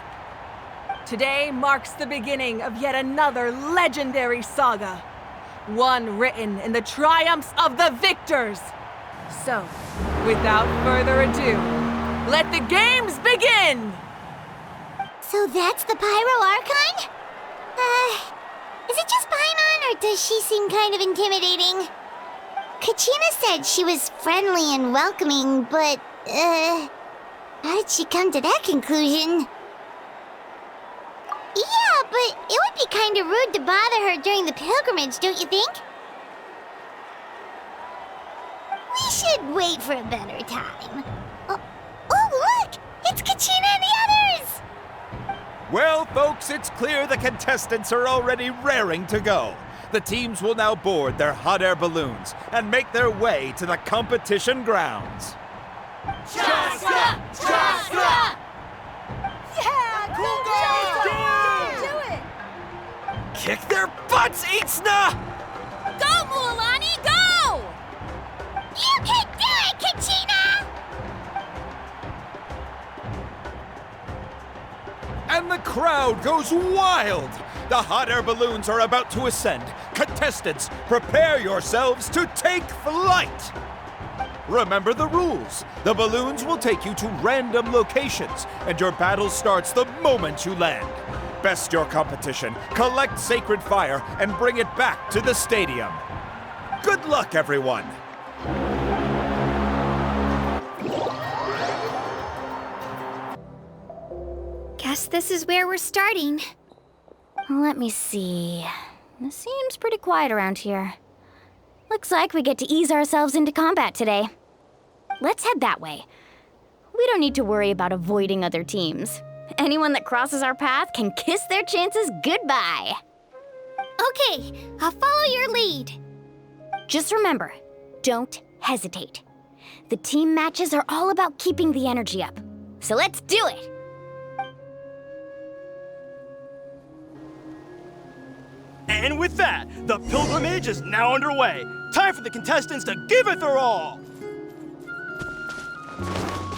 Today marks the beginning of yet another legendary saga. One written in the triumphs of the victors. So, without further ado, let the games begin! So that's the Pyro Archon? Is it just Paimon, or does she seem kind of intimidating? Kachina said she was friendly and welcoming, but, how did she come to that conclusion? Yeah, but it would be kind of rude to bother her during the pilgrimage, don't you think? We should wait for a better time. Oh, look! It's Kachina and the others! Well, folks, it's clear the contestants are already raring to go. The teams will now board their hot air balloons and make their way to the competition grounds. Chaska! Chaska! Yeah! Cool guys! Do it! Kick their butts, Itzna! Go, Mualani, go! You can do it, Kachina! And the crowd goes wild! The hot air balloons are about to ascend. Contestants, prepare yourselves to take flight! Remember the rules. The balloons will take you to random locations, and your battle starts the moment you land. Best your competition, collect sacred fire, and bring it back to the stadium. Good luck, everyone! Guess this is where we're starting. Let me see. It seems pretty quiet around here. Looks like we get to ease ourselves into combat today. Let's head that way. We don't need to worry about avoiding other teams. Anyone that crosses our path can kiss their chances goodbye. Okay, I'll follow your lead. Just remember, don't hesitate. The team matches are all about keeping the energy up. So let's do it! And with that, the pilgrimage is now underway. Time for the contestants to give it their all.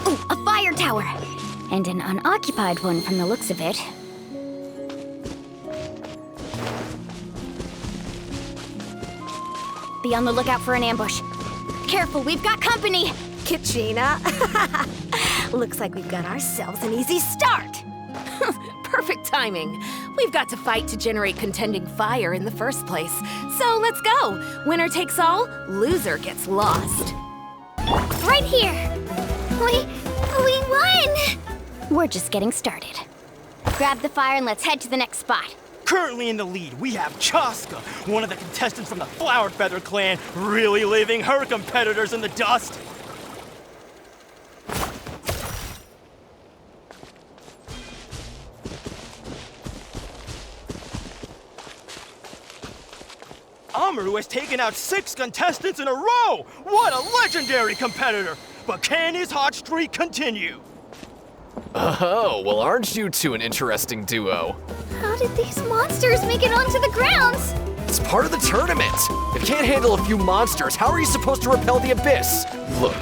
Ooh, a fire tower! And an unoccupied one from the looks of it. Be on the lookout for an ambush. Careful, we've got company! Kachina. Looks like we've got ourselves an easy start. Perfect timing. We've got to fight to generate contending fire in the first place. So let's go. Winner takes all, loser gets lost. Right here. We won! We're just getting started. Grab the fire and let's head to the next spot. Currently in the lead, we have Chaska, one of the contestants from the Flower Feather clan, really leaving her competitors in the dust. Amaru has taken out 6 contestants in a row! What a legendary competitor! But can his hot streak continue? Oh, well, aren't you two an interesting duo? How did these monsters make it onto the grounds? It's part of the tournament. If you can't handle a few monsters, how are you supposed to repel the abyss? Look,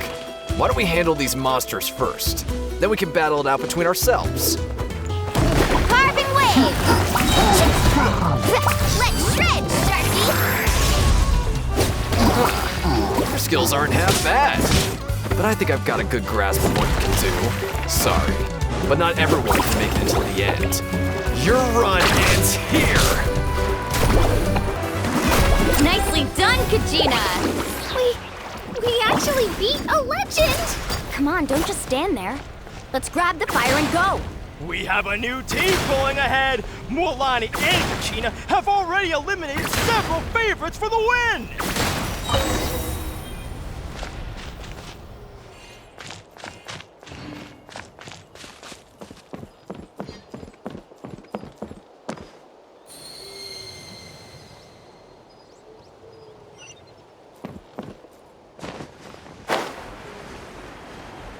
why don't we handle these monsters first? Then we can battle it out between ourselves. Carving wave! Let's shred, Sharky! Your skills aren't half bad. But I think I've got a good grasp of what you can do. Sorry, but not everyone can make it until the end. Your run ends here! Nicely done, Kachina! We actually beat a legend! Come on, don't just stand there. Let's grab the fire and go! We have a new team pulling ahead! Mualani and Kachina have already eliminated several favorites for the win!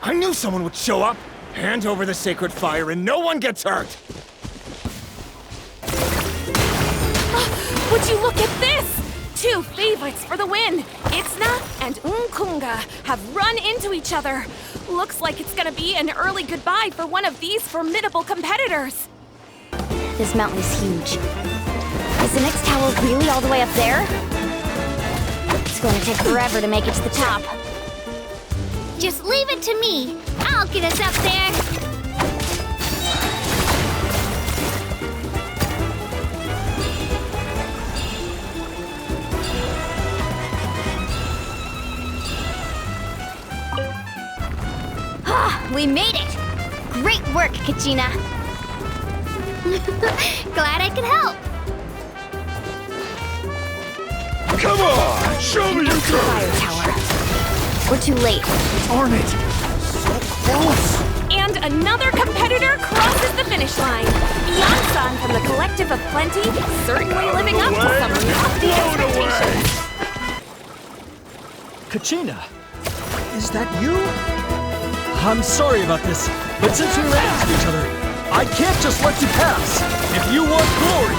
I knew someone would show up! Hand over the sacred fire and no one gets hurt! Would you look at this? 2 favorites for the win. Itzna and Unkunga have run into each other. Looks like it's gonna be an early goodbye for one of these formidable competitors. This mountain is huge. Is the next tower really all the way up there? It's going to take forever to make it to the top. Just leave it to me. I'll get us up there. Ah, we made it! Great work, Kachina. Glad I could help. Come on! Show me your Fire courage! tower. We're too late. Darn it! So close! And another competitor crosses the finish line. Yansan from the Collective of Plenty, certainly living up to some lofty expectations. Kachina, is that you? I'm sorry about this, but since we ran into each other, I can't just let you pass. If you want glory,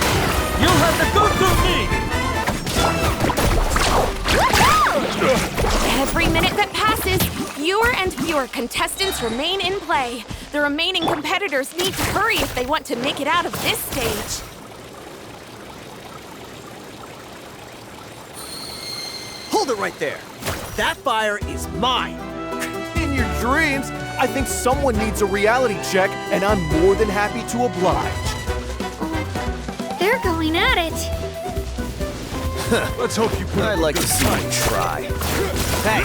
you'll have to go through me! Every minute that passes, fewer and fewer contestants remain in play. The remaining competitors need to hurry if they want to make it out of this stage. Hold it right there. That fire is mine. In your dreams, I think someone needs a reality check, and I'm more than happy to oblige. They're going at it. Let's hope you put I'd like to see you try. Hey,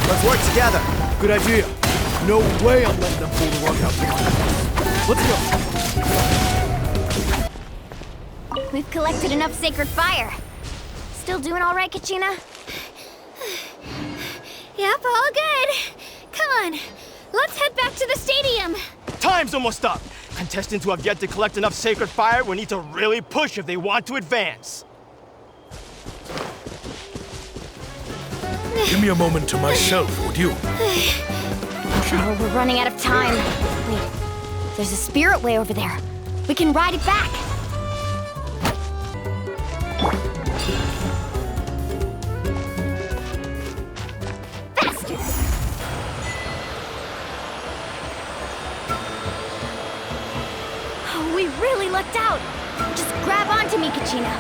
let's work together. Good idea. No way I'm letting them pull the rug out here. Let's go. We've collected enough sacred fire. Still doing all right, Kachina? Yep, all good. Come on, let's head back to the stadium. Time's almost up. Contestants who have yet to collect enough sacred fire will need to really push if they want to advance. Give me a moment to myself, would you? Oh, we're running out of time. Wait, there's a spirit way over there. We can ride it back. Faster! Oh, we really lucked out. Just grab onto me, Kachina.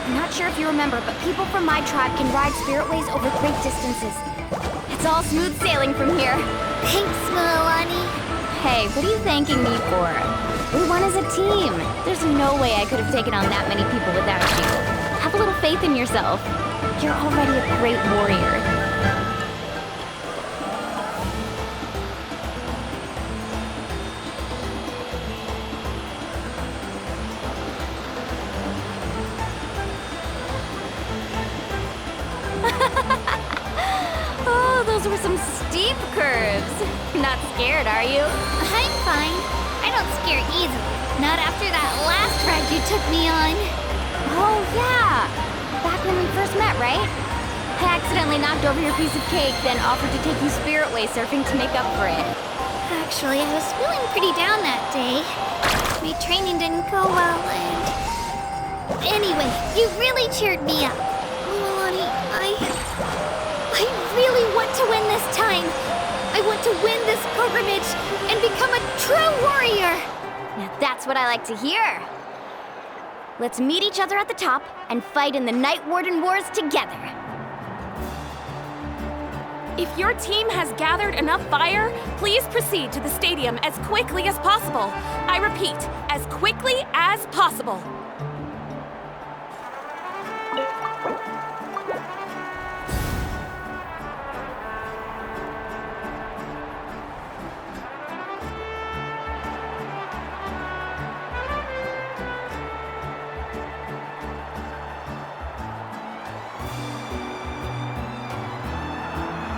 I'm not sure if you remember, but people from my tribe can ride spirit ways over great distances. It's all smooth sailing from here. Thanks, Milani. Hey, what are you thanking me for? We won as a team. There's no way I could have taken on that many people without you. Have a little faith in yourself. You're already a great warrior. Oh, those were some steep curves. Not scared, are you? I'm fine. I don't scare easily. Not after that last ride you took me on. Oh, yeah. Back when we first met, right? I accidentally knocked over your piece of cake, then offered to take you Spirit Way surfing to make up for it. Actually, I was feeling pretty down that day. My training didn't go well, and... Anyway, you really cheered me up. Milani, I really want to win this time. I want to win this pilgrimage and become a true warrior. Now that's what I like to hear. Let's meet each other at the top and fight in the Night Warden Wars together. If your team has gathered enough fire, please proceed to the stadium as quickly as possible. I repeat, as quickly as possible.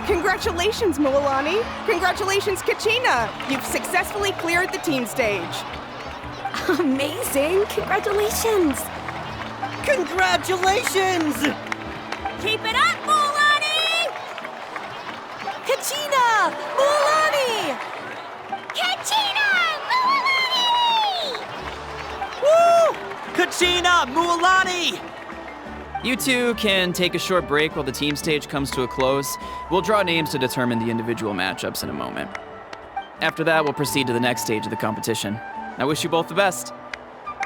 Congratulations, Milani. Congratulations, Kachina. You've successfully cleared the team stage. Amazing. Congratulations. Congratulations! Keep it up, Milani! Kachina! Milani! Kachina! Milani! Woo! Kachina! Mualani! You two can take a short break while the team stage comes to a close. We'll draw names to determine the individual matchups in a moment. After that, we'll proceed to the next stage of the competition. I wish you both the best.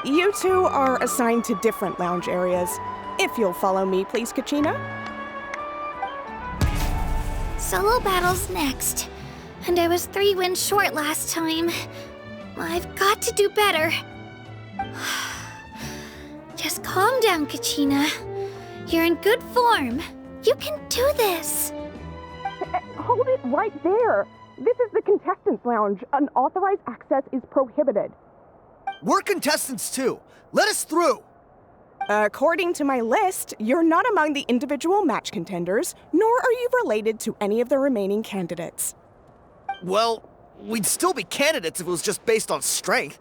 You two are assigned to different lounge areas. If you'll follow me, please, Kachina. Solo battle's next. And I was 3 wins short last time. I've got to do better. Just calm down, Kachina. You're in good form. You can do this. Hold it right there. This is the contestants' lounge. Unauthorized access is prohibited. We're contestants too. Let us through. According to my list, you're not among the individual match contenders, nor are you related to any of the remaining candidates. Well, we'd still be candidates if it was just based on strength.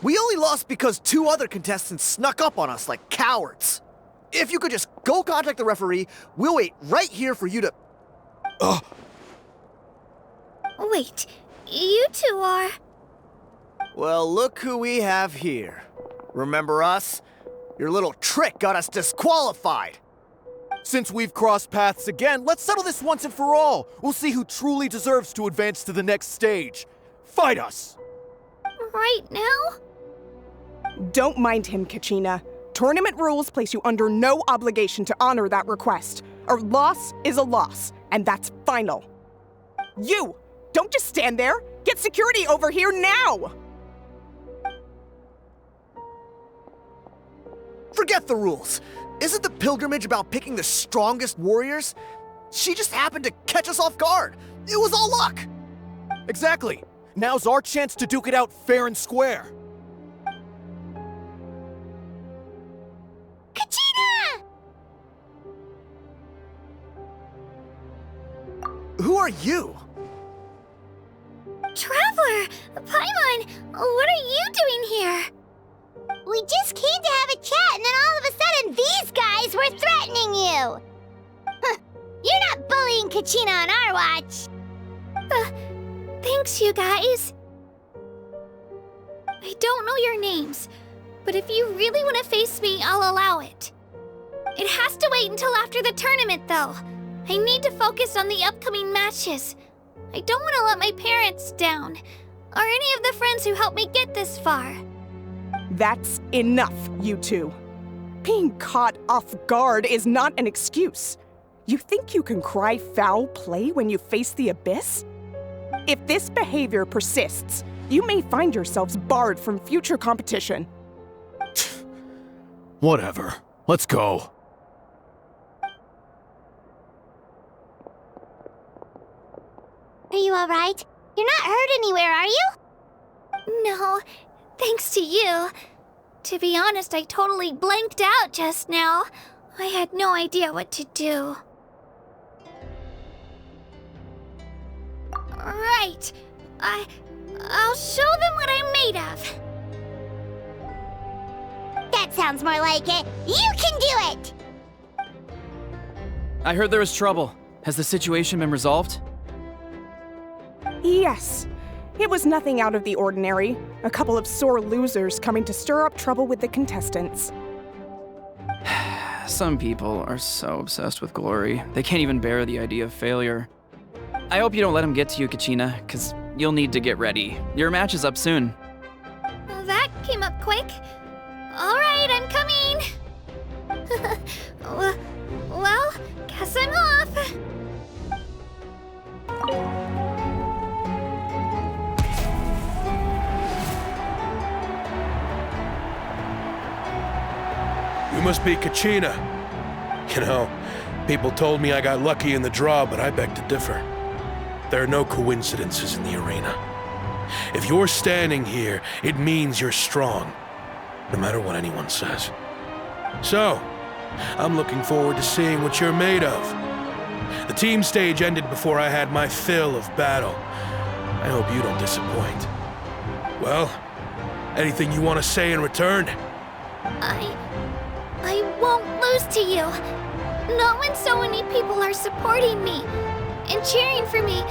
We only lost because 2 other contestants snuck up on us like cowards. If you could just go contact the referee, we'll wait right here for you to... Ugh. Wait, you two are... Well, look who we have here. Remember us? Your little trick got us disqualified. Since we've crossed paths again, let's settle this once and for all. We'll see who truly deserves to advance to the next stage. Fight us! Right now? Don't mind him, Kachina. Tournament rules place you under no obligation to honor that request. A loss is a loss, and that's final. You! Don't just stand there! Get security over here now! Forget the rules. Isn't the pilgrimage about picking the strongest warriors? She just happened to catch us off guard. It was all luck. Exactly. Now's our chance to duke it out fair and square. Kachina! Who are you? Traveler! Paimon! What are you doing here? We just came to have a chat, and then all of a sudden these guys were threatening you! Huh, you're not bullying Kachina on our watch! Thanks, you guys. I don't know your names, but if you really want to face me, I'll allow it. It has to wait until after the tournament, though. I need to focus on the upcoming matches. I don't want to let my parents down, or any of the friends who helped me get this far. That's enough, you two. Being caught off guard is not an excuse. You think you can cry foul play when you face the abyss? If this behavior persists, you may find yourselves barred from future competition. Whatever. Let's go. Are you alright? You're not hurt anywhere, are you? No, thanks to you. To be honest, I totally blanked out just now. I had no idea what to do. Right. I'll show them what I'm made of. That sounds more like it. You can do it! I heard there was trouble. Has the situation been resolved? Yes. It was nothing out of the ordinary. A couple of sore losers coming to stir up trouble with the contestants. Some people are so obsessed with glory, they can't even bear the idea of failure. I hope you don't let them get to you, Kachina, because you'll need to get ready. Your match is up soon. That came up quick. All right, I'm coming. Well, guess I'm off. You must be Kachina. You know, people told me I got lucky in the draw, but I beg to differ. There are no coincidences in the arena. If you're standing here, it means you're strong, no matter what anyone says. So, I'm looking forward to seeing what you're made of. The team stage ended before I had my fill of battle. I hope you don't disappoint. Well, anything you want to say in return? I won't lose to you. Not when so many people are supporting me and cheering for me,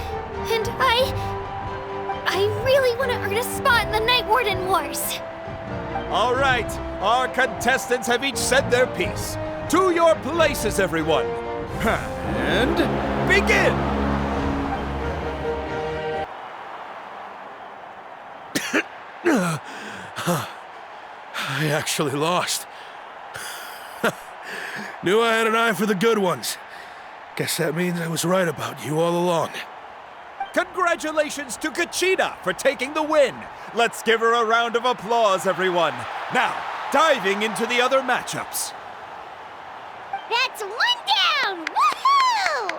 and I really want to earn a spot in the Night Warden Wars. All right, our contestants have each said their piece. To your places, everyone. And begin! I actually lost. Knew I had an eye for the good ones. Guess that means I was right about you all along. Congratulations to Kachina for taking the win. Let's give her a round of applause, everyone. Now, diving into the other matchups. That's one down! Woohoo!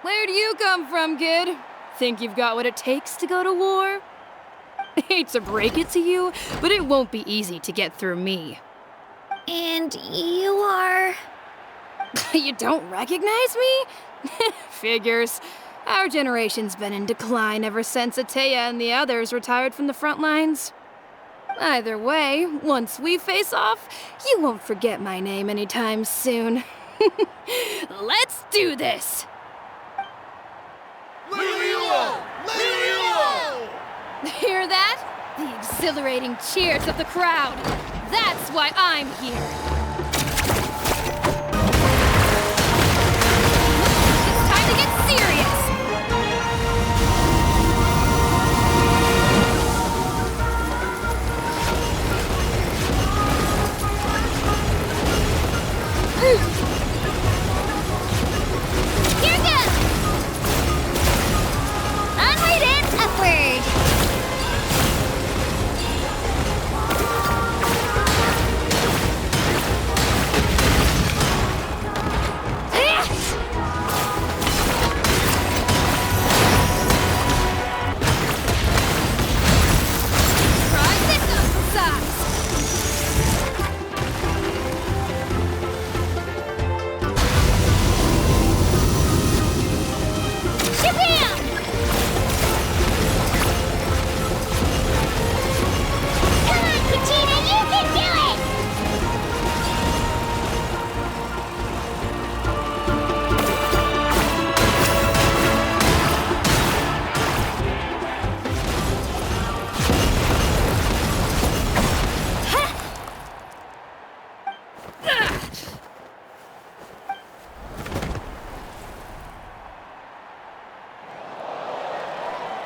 Where'd you come from, kid? Think you've got what it takes to go to war? Hate to break it to you, but it won't be easy to get through me. And you are... You don't recognize me? Figures. Our generation's been in decline ever since Ateya and the others retired from the front lines. Either way, once we face off, you won't forget my name anytime soon. Let's do this! Hear that? The exhilarating cheers of the crowd. That's why I'm here. It's time to get serious. Here goes! Onward and upward!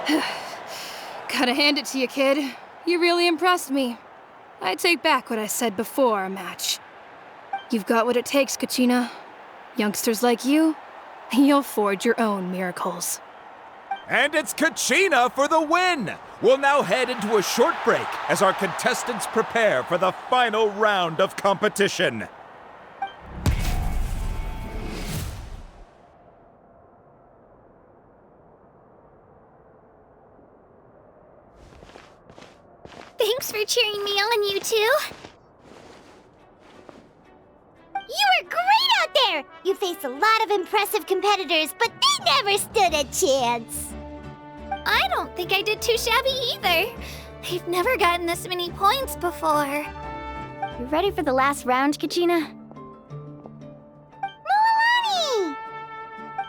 Gotta hand it to you, kid. You really impressed me. I take back what I said before our match. You've got what it takes, Kachina. Youngsters like you, you'll forge your own miracles. And it's Kachina for the win! We'll now head into a short break as our contestants prepare for the final round of competition. Thanks for cheering me on, you two. You were great out there! You faced a lot of impressive competitors, but they never stood a chance. I don't think I did too shabby either. I've never gotten this many points before. You ready for the last round, Kachina? Moalani!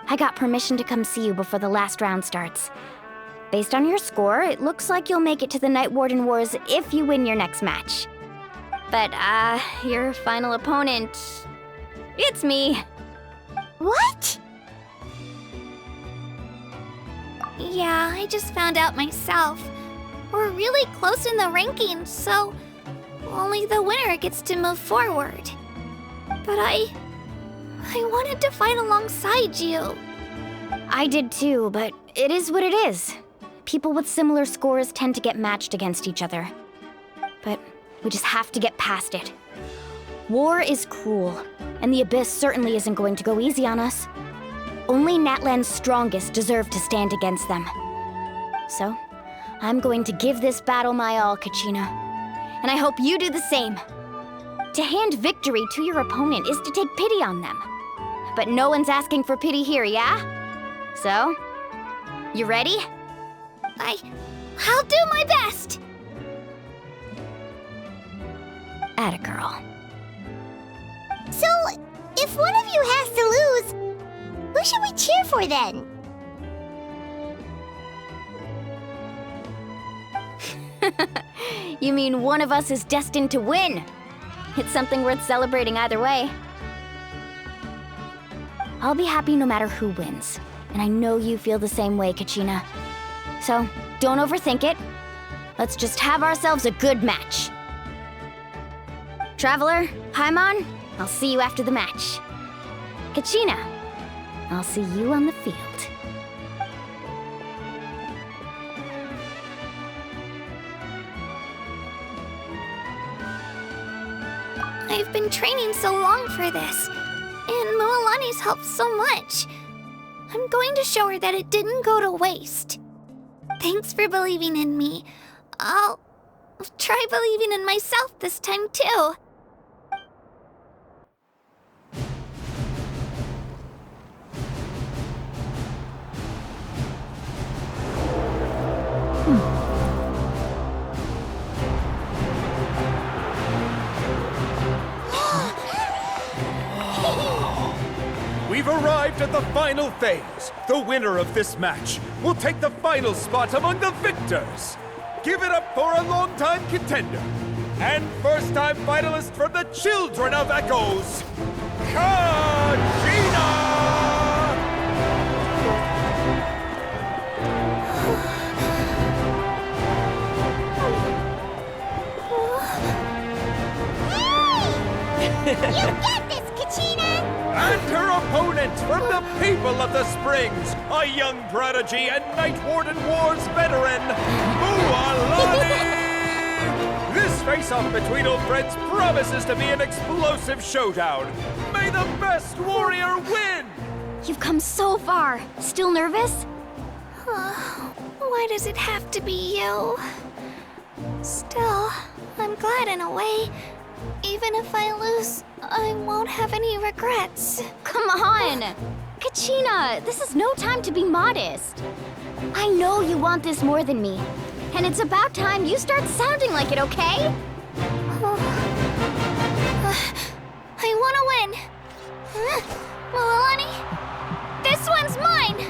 I got permission to come see you before the last round starts. Based on your score, it looks like you'll make it to the Night Warden Wars if you win your next match. But, your final opponent... it's me. What? Yeah, I just found out myself. We're really close in the rankings, so only the winner gets to move forward. But I wanted to fight alongside you. I did too, but it is what it is. People with similar scores tend to get matched against each other. But we just have to get past it. War is cruel, and the Abyss certainly isn't going to go easy on us. Only Natlan's strongest deserve to stand against them. So, I'm going to give this battle my all, Kachina. And I hope you do the same. To hand victory to your opponent is to take pity on them. But no one's asking for pity here, yeah? So, you ready? I'll do my best! Atta girl. So, if one of you has to lose, who should we cheer for then? You mean one of us is destined to win? It's something worth celebrating either way. I'll be happy no matter who wins. And I know you feel the same way, Kachina. So, don't overthink it. Let's just have ourselves a good match. Traveler, Paimon, I'll see you after the match. Kachina, I'll see you on the field. I've been training so long for this, and Moalani's helped so much. I'm going to show her that it didn't go to waste. Thanks for believing in me. I'll try believing in myself this time too. We've arrived at the final phase. The winner of this match will take the final spot among the victors. Give it up for a longtime contender and first-time finalist from the Children of Echoes, Kachina! You get this, Kachina! And her opponent from the people of the Springs, a young prodigy and Night Warden Wars veteran, Moalani! This face-off between old friends promises to be an explosive showdown. May the best warrior win! You've come so far. Still nervous? Why does it have to be you? Still, I'm glad in a way. Even if I lose, I won't have any regrets. Come on! Kachina, this is no time to be modest. I know you want this more than me. And it's about time you start sounding like it, okay? I want to win. Moalani, this one's mine!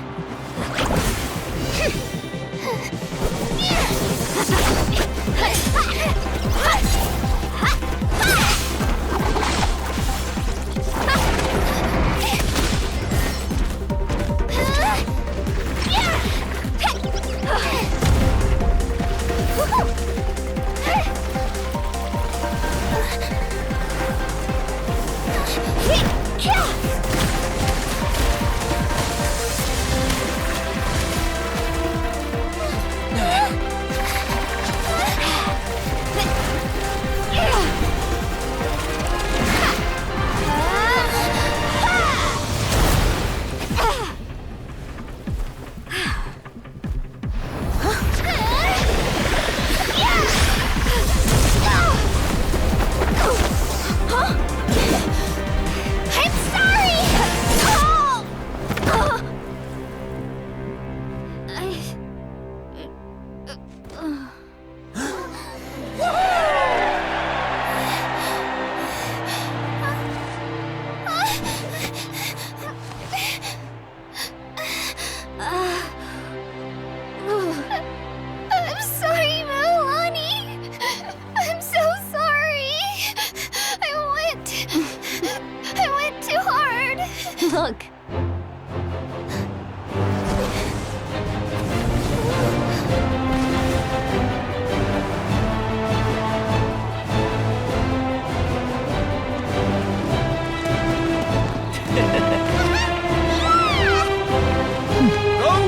The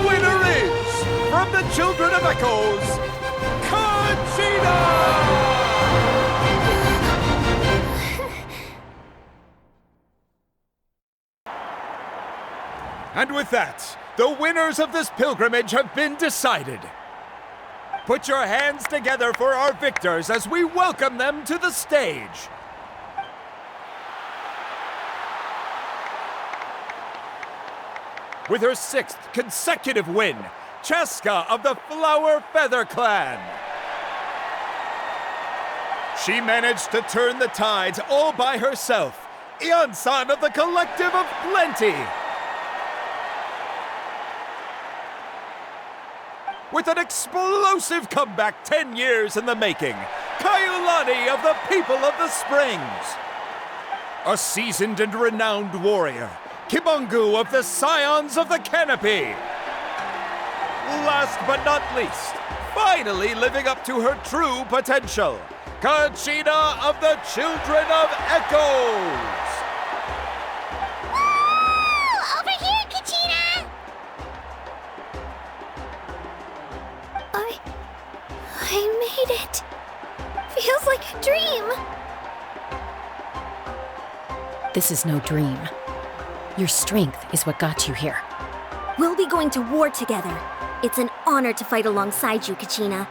winner is, from the Children of Echoes, Conchita! And with that, the winners of this pilgrimage have been decided. Put your hands together for our victors as we welcome them to the stage. With her 6th consecutive win, Cheska of the Flower Feather Clan. She managed to turn the tides all by herself. Ian-san of the Collective of Plenty. With an explosive comeback 10 years in the making, Kaiulani of the People of the Springs. A seasoned and renowned warrior, Kibangu of the Scions of the Canopy. Last but not least, finally living up to her true potential, Conchita of the Children of Echoes. Woo! Over here, Conchita! I made it. Feels like a dream. This is no dream. Your strength is what got you here. We'll be going to war together. It's an honor to fight alongside you, Kachina.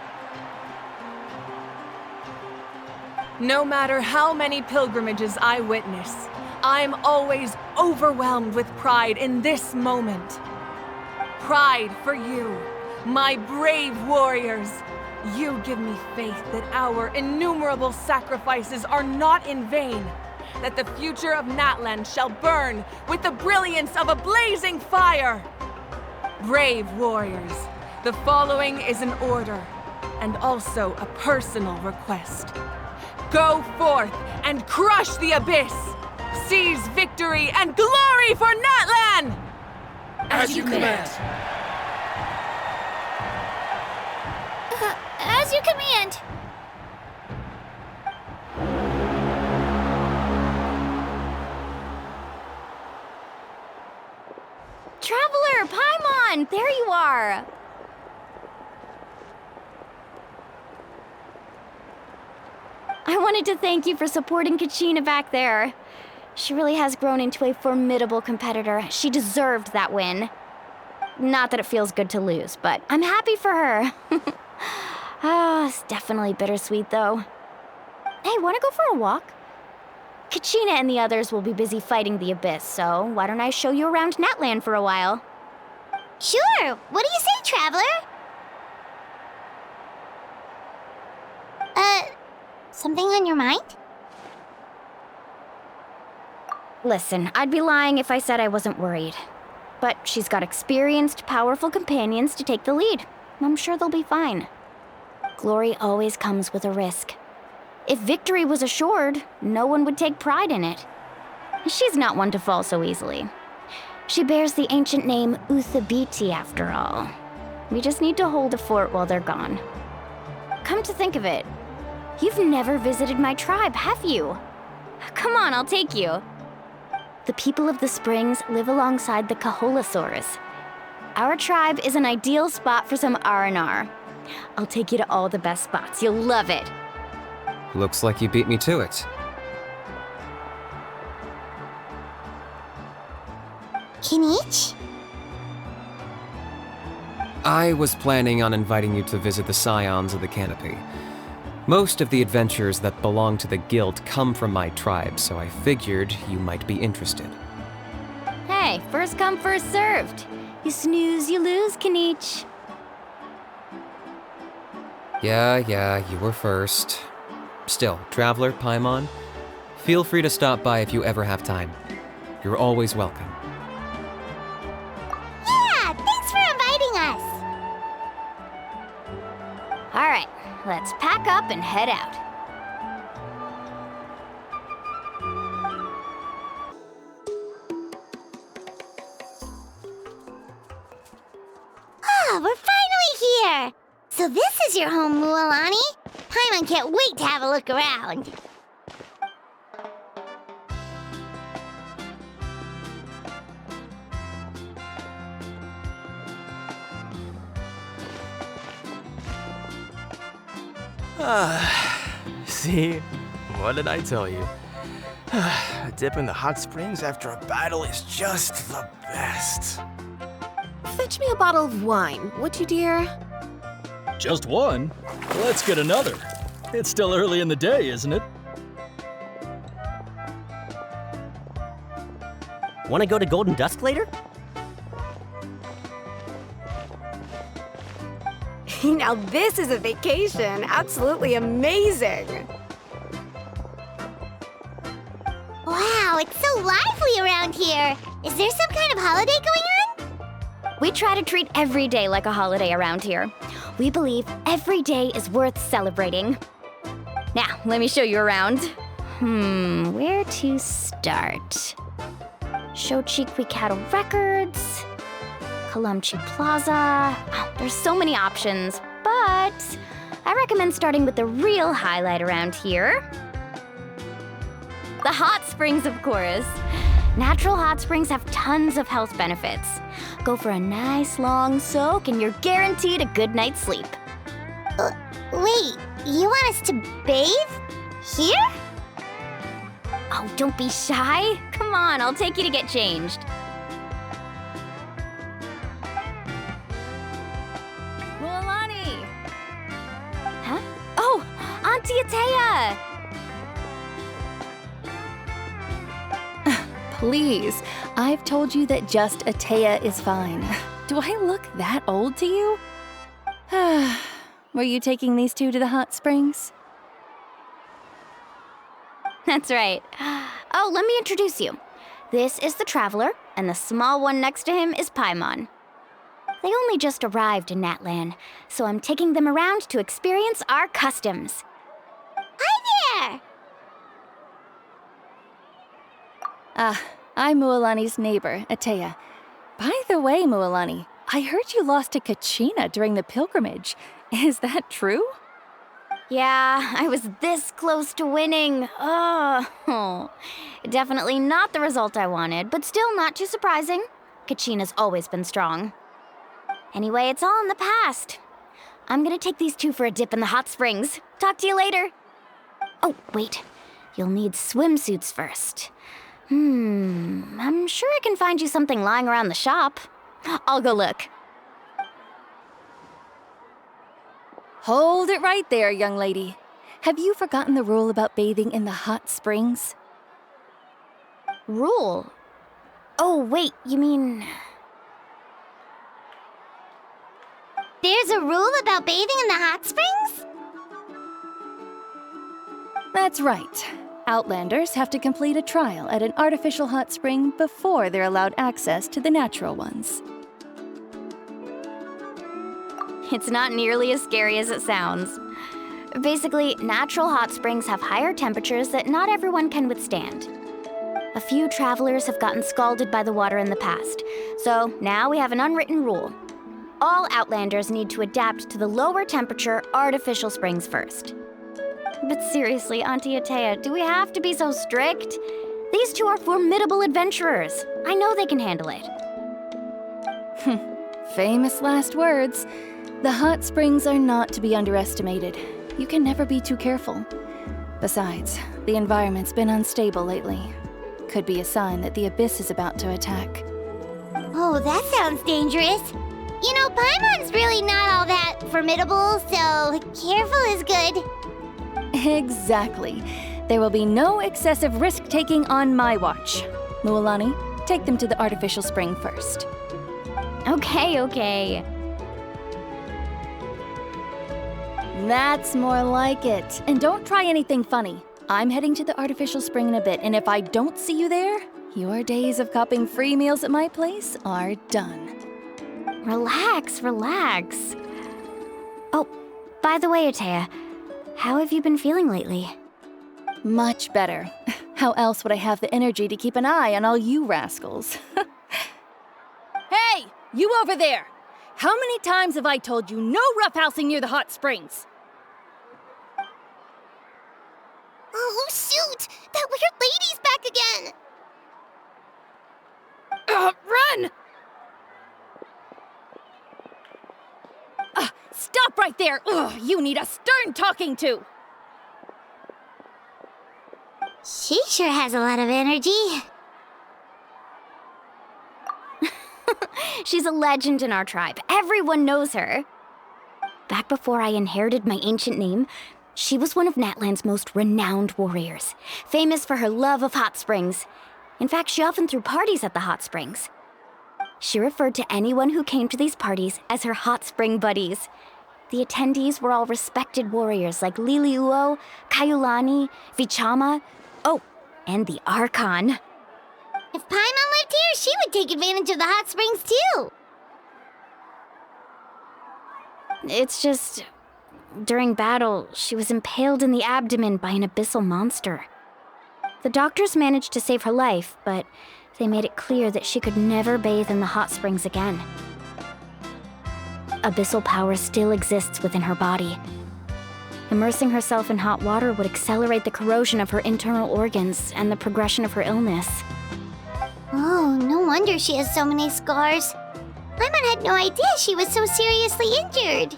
No matter how many pilgrimages I witness, I'm always overwhelmed with pride in this moment. Pride for you, my brave warriors. You give me faith that our innumerable sacrifices are not in vain, that the future of Natlan shall burn with the brilliance of a blazing fire. Brave warriors, the following is an order, and also a personal request. Go forth and crush the abyss! Seize victory and glory for Natlan! As you command. As you command. Traveler, Paimon, there you are. I wanted to thank you for supporting Kachina back there. She really has grown into a formidable competitor. She deserved that win. Not that it feels good to lose, but I'm happy for her. It's definitely bittersweet, though. Hey, wanna go for a walk? Kachina and the others will be busy fighting the Abyss, so why don't I show you around Natlan for a while? Sure. What do you say, Traveler? Something on your mind? Listen, I'd be lying if I said I wasn't worried. But she's got experienced, powerful companions to take the lead. I'm sure they'll be fine. Glory always comes with a risk. If victory was assured, no one would take pride in it. She's not one to fall so easily. She bears the ancient name Uthabiti, after all. We just need to hold the fort while they're gone. Come to think of it, you've never visited my tribe, have you? Come on, I'll take you. The people of the Springs live alongside the Kaholasaurus. Our tribe is an ideal spot for some R&R. I'll take you to all the best spots. You'll love it. Looks like you beat me to it. Kinich? I was planning on inviting you to visit the Scions of the Canopy. Most of the adventures that belong to the Guild come from my tribe, so I figured you might be interested. Hey, first come, first served. You snooze, you lose, Kinich. Yeah, you were first. Still, Traveler, Paimon, feel free to stop by if you ever have time. You're always welcome. Yeah, thanks for inviting us. All right, let's pack up and head out. So this is your home, Mualani? Paimon can't wait to have a look around. See? What did I tell you? A dip in the hot springs after a battle is just the best. Fetch me a bottle of wine, would you, dear? Just one? Let's get another. It's still early in the day, isn't it? Want to go to Golden Dusk later? Now this is a vacation. Absolutely amazing. Wow, it's so lively around here. Is there some kind of holiday going on? We try to treat every day like a holiday around here. We believe every day is worth celebrating. Now, let me show you around. Where to start? Shochiqui Cattle Records, Kalamchi Plaza. Oh, there's so many options, but I recommend starting with the real highlight around here. The hot springs, of course. Natural hot springs have tons of health benefits. Go for a nice long soak and you're guaranteed a good night's sleep. Wait, you want us to bathe? Here? Oh, don't be shy. Come on, I'll take you to get changed. Mualani! Huh? Oh, Auntie Atea! Please, I've told you that just Atea is fine. Do I look that old to you? Were you taking these two to the hot springs? That's right. Oh, let me introduce you. This is the Traveler, and the small one next to him is Paimon. They only just arrived in Natlan, so I'm taking them around to experience our customs. Hi there! I'm Mualani's neighbor, Atea. By the way, Mualani, I heard you lost to Kachina during the pilgrimage. Is that true? Yeah, I was this close to winning. Oh, definitely not the result I wanted, but still not too surprising. Kachina's always been strong. Anyway, it's all in the past. I'm gonna take these two for a dip in the hot springs. Talk to you later. Oh, wait. You'll need swimsuits first. I'm sure I can find you something lying around the shop. I'll go look. Hold it right there, young lady. Have you forgotten the rule about bathing in the hot springs? Rule? Oh, wait, you mean... There's a rule about bathing in the hot springs? That's right. Outlanders have to complete a trial at an artificial hot spring before they're allowed access to the natural ones. It's not nearly as scary as it sounds. Basically, natural hot springs have higher temperatures that not everyone can withstand. A few travelers have gotten scalded by the water in the past, so now we have an unwritten rule. All Outlanders need to adapt to the lower temperature artificial springs first. But seriously, Auntie Atea, do we have to be so strict? These two are formidable adventurers. I know they can handle it. Famous last words. The hot springs are not to be underestimated. You can never be too careful. Besides, the environment's been unstable lately. Could be a sign that the abyss is about to attack. Oh, that sounds dangerous. You know, Paimon's really not all that formidable, so careful is good. Exactly. There will be no excessive risk-taking on my watch. Mualani, take them to the artificial spring first. Okay. That's more like it. And don't try anything funny. I'm heading to the artificial spring in a bit, and if I don't see you there, your days of copping free meals at my place are done. Relax. Oh, by the way, Atea, how have you been feeling lately? Much better. How else would I have the energy to keep an eye on all you rascals? Hey, you over there! How many times have I told you no roughhousing near the hot springs? Oh, shoot! That weird lady's back again! Run! Stop right there! Ugh, you need a stern talking to! She sure has a lot of energy. She's a legend in our tribe. Everyone knows her. Back before I inherited my ancient name, she was one of Natland's most renowned warriors, famous for her love of hot springs. In fact, she often threw parties at the hot springs. She referred to anyone who came to these parties as her hot spring buddies. The attendees were all respected warriors like Liliuo, Kaiulani, Vichama, oh, and the Archon. If Paimon lived here, she would take advantage of the hot springs too. It's just, during battle, she was impaled in the abdomen by an abyssal monster. The doctors managed to save her life, but they made it clear that she could never bathe in the hot springs again. Abyssal power still exists within her body. Immersing herself in hot water would accelerate the corrosion of her internal organs and the progression of her illness. Oh, no wonder she has so many scars. Paimon had no idea she was so seriously injured.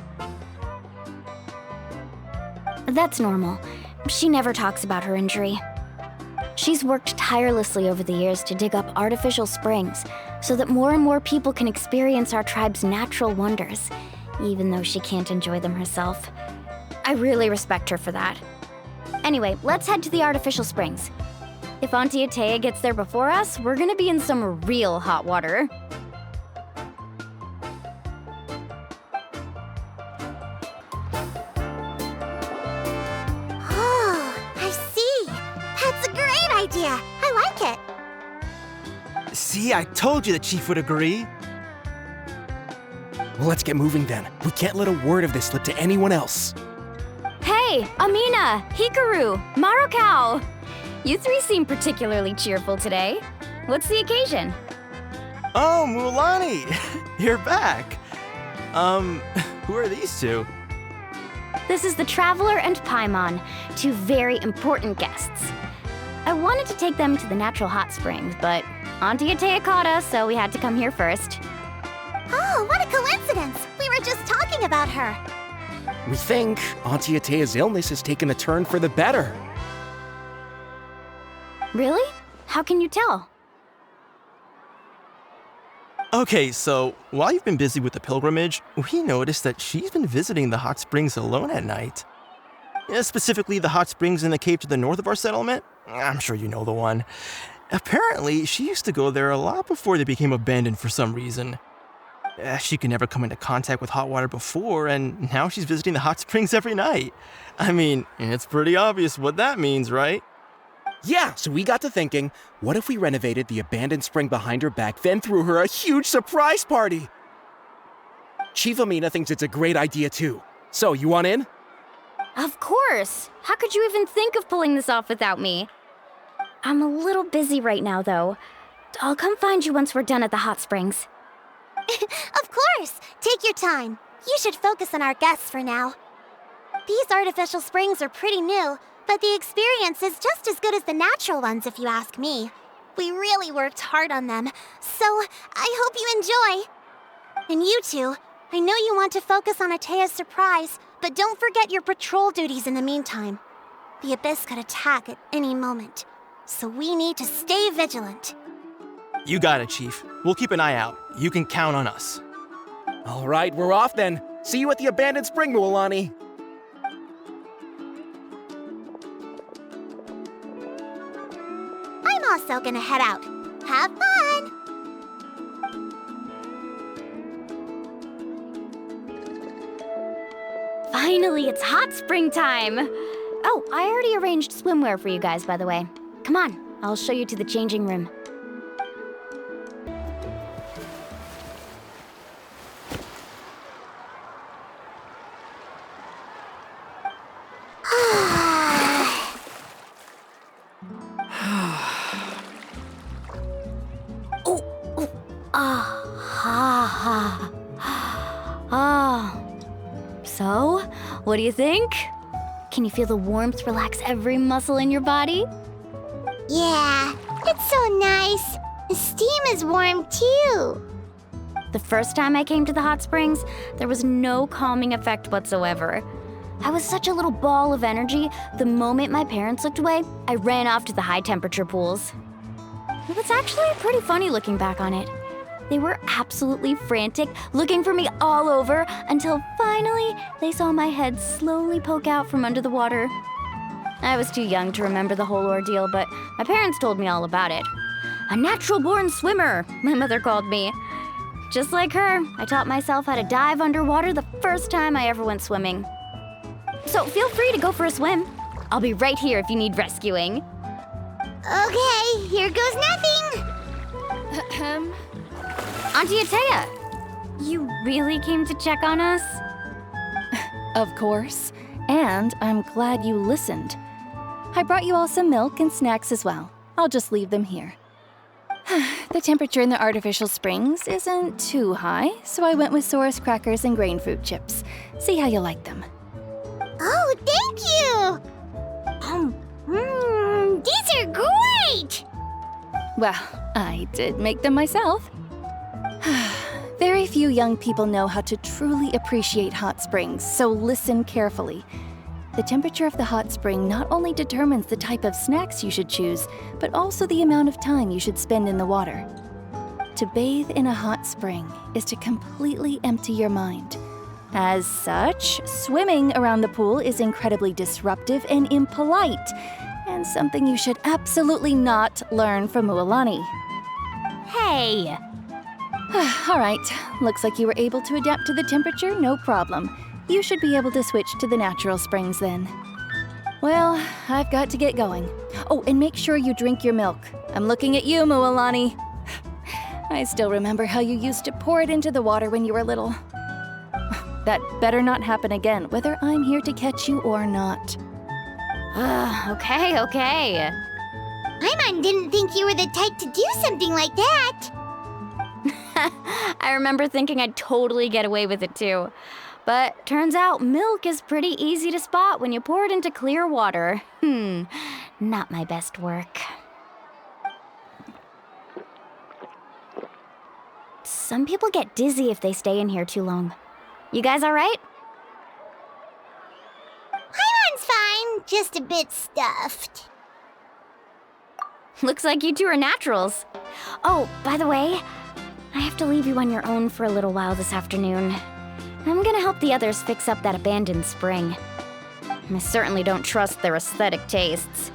That's normal. She never talks about her injury. She's worked tirelessly over the years to dig up artificial springs so that more and more people can experience our tribe's natural wonders, even though she can't enjoy them herself. I really respect her for that. Anyway, let's head to the artificial springs. If Auntie Atea gets there before us, we're gonna be in some real hot water. Oh, I see. That's a great idea. I like it. See, I told you the chief would agree. Well, let's get moving then. We can't let a word of this slip to anyone else. Hey, Amina, Hikaru, Marukao! You three seem particularly cheerful today. What's the occasion? Oh, Mulani! You're back. Who are these two? This is the Traveler and Paimon, two very important guests. I wanted to take them to the natural hot springs, but Auntie Atea caught us, so we had to come here first. Oh, what a coincidence! We were just talking about her. We think Auntie Atea's illness has taken a turn for the better. Really? How can you tell? Okay, so while you've been busy with the pilgrimage, we noticed that she's been visiting the hot springs alone at night. Yeah, specifically the hot springs in the cave to the north of our settlement. I'm sure you know the one. Apparently, she used to go there a lot before they became abandoned for some reason. She could never come into contact with hot water before, and now she's visiting the hot springs every night. I mean, it's pretty obvious what that means, right? Yeah, so we got to thinking, what if we renovated the abandoned spring behind her back, then threw her a huge surprise party? Chief Amina thinks it's a great idea too. So, you want in? Of course! How could you even think of pulling this off without me? I'm a little busy right now, though. I'll come find you once we're done at the hot springs. Of course! Take your time. You should focus on our guests for now. These artificial springs are pretty new, but the experience is just as good as the natural ones, if you ask me. We really worked hard on them, so I hope you enjoy. And you two, I know you want to focus on Atea's surprise, but don't forget your patrol duties in the meantime. The Abyss could attack at any moment, so we need to stay vigilant. You got it, Chief. We'll keep an eye out. You can count on us. All right, we're off then. See you at the abandoned spring, Mulani. I'm also gonna head out. Have fun! Finally, it's hot spring time! Oh, I already arranged swimwear for you guys, by the way. Come on, I'll show you to the changing room. Oh. So, what do you think? Can you feel the warmth relax every muscle in your body? Yeah, it's so nice. The steam is warm too. The first time I came to the hot springs, there was no calming effect whatsoever. I was such a little ball of energy, the moment my parents looked away, I ran off to the high temperature pools. It was actually pretty funny looking back on it. They were absolutely frantic, looking for me all over, until finally they saw my head slowly poke out from under the water. I was too young to remember the whole ordeal, but my parents told me all about it. A natural-born swimmer, my mother called me. Just like her, I taught myself how to dive underwater the first time I ever went swimming. So feel free to go for a swim. I'll be right here if you need rescuing. Okay, here goes nothing. Auntie Atea, you really came to check on us? Of course. And I'm glad you listened. I brought you all some milk and snacks as well. I'll just leave them here. The temperature in the artificial springs isn't too high, so I went with Saurus crackers and grain fruit chips. See how you like them. Oh, thank you! These are great! Well, I did make them myself. Very few young people know how to truly appreciate hot springs, so listen carefully. The temperature of the hot spring not only determines the type of snacks you should choose, but also the amount of time you should spend in the water. To bathe in a hot spring is to completely empty your mind. As such, swimming around the pool is incredibly disruptive and impolite, and something you should absolutely not learn from Mualani. Hey! All right, looks like you were able to adapt to the temperature, no problem. You should be able to switch to the natural springs then. Well, I've got to get going. Oh, and make sure you drink your milk. I'm looking at you, Mualani. I still remember how you used to pour it into the water when you were little. That better not happen again, whether I'm here to catch you or not. Okay. Paimon didn't think you were the type to do something like that. I remember thinking I'd totally get away with it too. But turns out milk is pretty easy to spot when you pour it into clear water. Not my best work. Some people get dizzy if they stay in here too long. You guys all right? Paimon's fine, just a bit stuffed. Looks like you two are naturals. Oh, by the way, I have to leave you on your own for a little while this afternoon. I'm gonna help the others fix up that abandoned spring. I certainly don't trust their aesthetic tastes.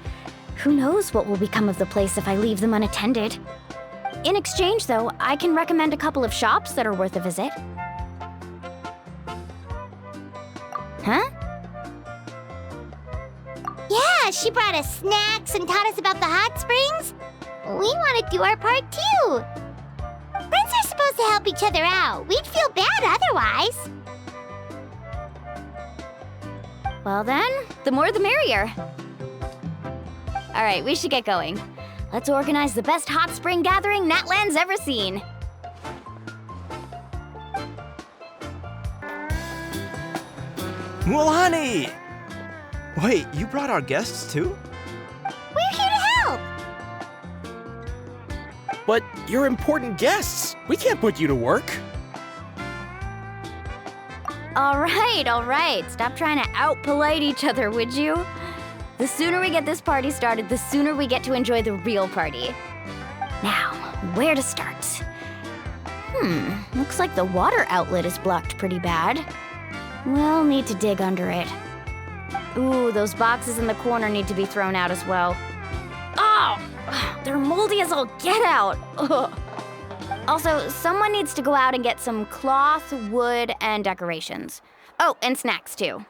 Who knows what will become of the place if I leave them unattended? In exchange, though, I can recommend a couple of shops that are worth a visit. Huh? Yeah, she brought us snacks and taught us about the hot springs. We want to do our part too. Friends are supposed to help each other out. We'd feel bad otherwise. Well then, the more the merrier. All right, we should get going. Let's organize the best hot spring gathering Natland's ever seen. Mualani! Wait, you brought our guests too? We're here to help. But you're important guests. We can't put you to work. All right. Stop trying to out-polite each other, would you? The sooner we get this party started, the sooner we get to enjoy the real party. Now, where to start? Looks like the water outlet is blocked pretty bad. We'll need to dig under it. Ooh, those boxes in the corner need to be thrown out as well. Oh! They're moldy as all get out! Ugh. Also, someone needs to go out and get some cloth, wood, and decorations. Oh, and snacks too.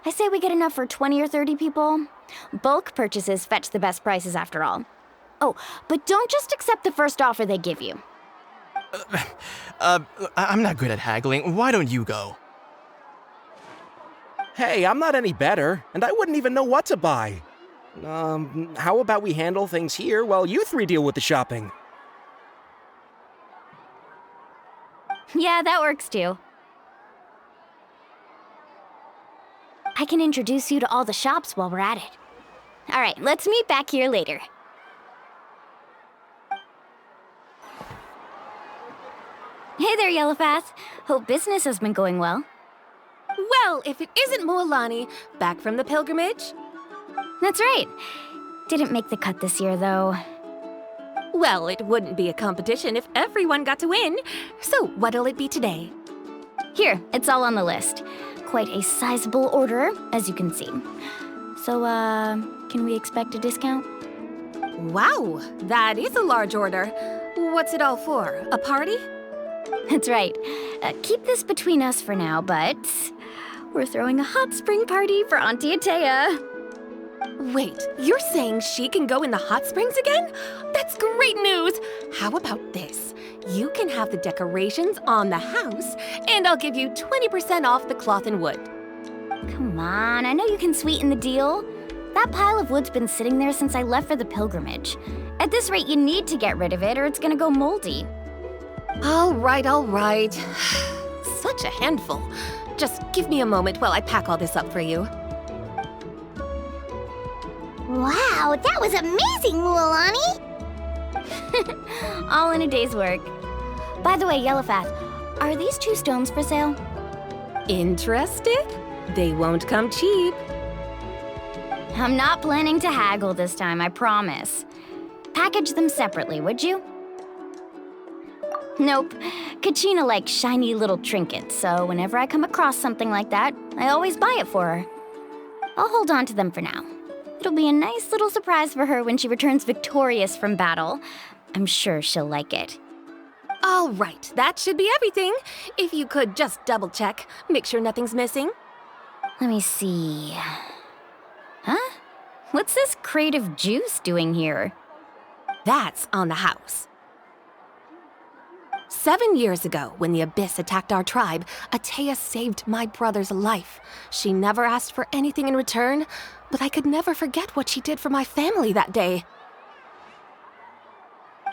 I say we get enough for 20 or 30 people. Bulk purchases fetch the best prices after all. Oh, but don't just accept the first offer they give you. I'm not good at haggling. Why don't you go? Hey, I'm not any better, and I wouldn't even know what to buy. How about we handle things here while you three deal with the shopping? Yeah, that works too. I can introduce you to all the shops while we're at it. All right, let's meet back here later. Hey there, Yellowfath. Hope business has been going well. Well, if it isn't Mualani, back from the pilgrimage? That's right. Didn't make the cut this year, though. Well, it wouldn't be a competition if everyone got to win. So what'll it be today? Here, it's all on the list. Quite a sizable order, as you can see. So, can we expect a discount? Wow, that is a large order. What's it all for? A party? That's right. Keep this between us for now, but we're throwing a hot spring party for Auntie Atea. Wait, you're saying she can go in the hot springs again? That's great news! How about this? You can have the decorations on the house, and I'll give you 20% off the cloth and wood. Come on, I know you can sweeten the deal. That pile of wood's been sitting there since I left for the pilgrimage. At this rate, you need to get rid of it or it's gonna go moldy. All right, all right. Such a handful. Just give me a moment while I pack all this up for you. Wow, that was amazing, Mualani! All in a day's work. By the way, Yellowfath, are these 2 stones for sale? Interested? They won't come cheap. I'm not planning to haggle this time, I promise. Package them separately, would you? Nope. Kachina likes shiny little trinkets, so whenever I come across something like that, I always buy it for her. I'll hold on to them for now. It'll be a nice little surprise for her when she returns victorious from battle. I'm sure she'll like it. All right, that should be everything. If you could just double check, make sure nothing's missing. Let me see. Huh? What's this crate of juice doing here? That's on the house. 7 years ago, when the Abyss attacked our tribe, Atea saved my brother's life. She never asked for anything in return, but I could never forget what she did for my family that day.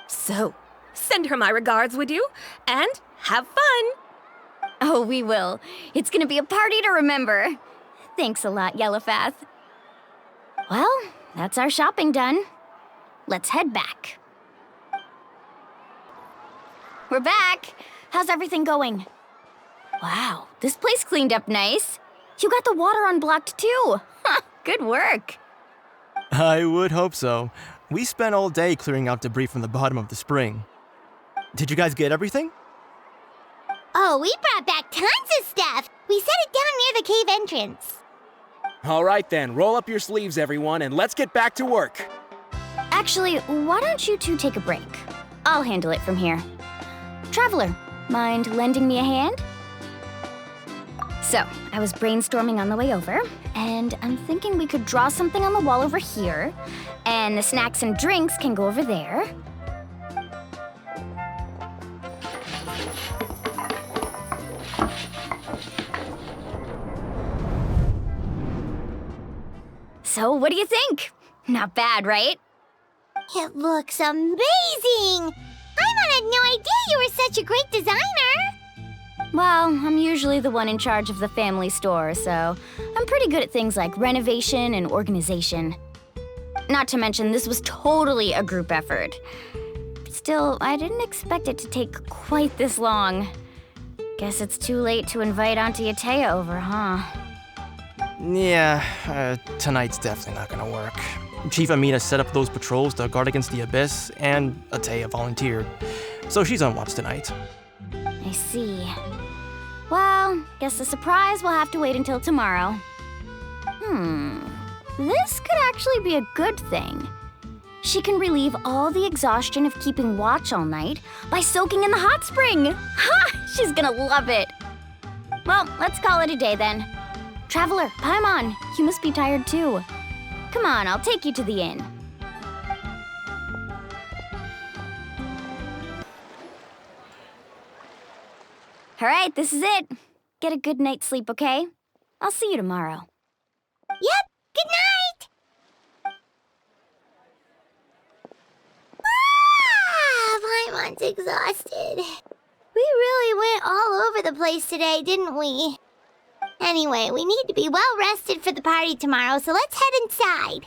So, send her my regards, would you? And have fun! Oh, we will. It's gonna be a party to remember. Thanks a lot, Yellowfath. Well, that's our shopping done. Let's head back. We're back. How's everything going? Wow, this place cleaned up nice. You got the water unblocked too. Good work. I would hope so. We spent all day clearing out debris from the bottom of the spring. Did you guys get everything? Oh, we brought back tons of stuff! We set it down near the cave entrance. All right then, roll up your sleeves, everyone, and let's get back to work. Actually, why don't you 2 take a break? I'll handle it from here. Traveler, mind lending me a hand? So, I was brainstorming on the way over, and I'm thinking we could draw something on the wall over here, and the snacks and drinks can go over there. So, what do you think? Not bad, right? It looks amazing! Paimon had no idea you were such a great designer! Well, I'm usually the one in charge of the family store, so I'm pretty good at things like renovation and organization. Not to mention, this was totally a group effort. Still, I didn't expect it to take quite this long. Guess it's too late to invite Auntie Atea over, huh? Yeah, tonight's definitely not gonna work. Chief Amina set up those patrols to guard against the Abyss, and Atea volunteered. So she's on watch tonight. I see. Well, guess the surprise will have to wait until tomorrow. This could actually be a good thing. She can relieve all the exhaustion of keeping watch all night by soaking in the hot spring. Ha! She's gonna love it. Well, let's call it a day then. Traveler, Paimon, you must be tired too. Come on, I'll take you to the inn. All right, this is it. Get a good night's sleep, okay? I'll see you tomorrow. Yep, good night! Paimon's exhausted. We really went all over the place today, didn't we? Anyway, we need to be well rested for the party tomorrow, so let's head inside.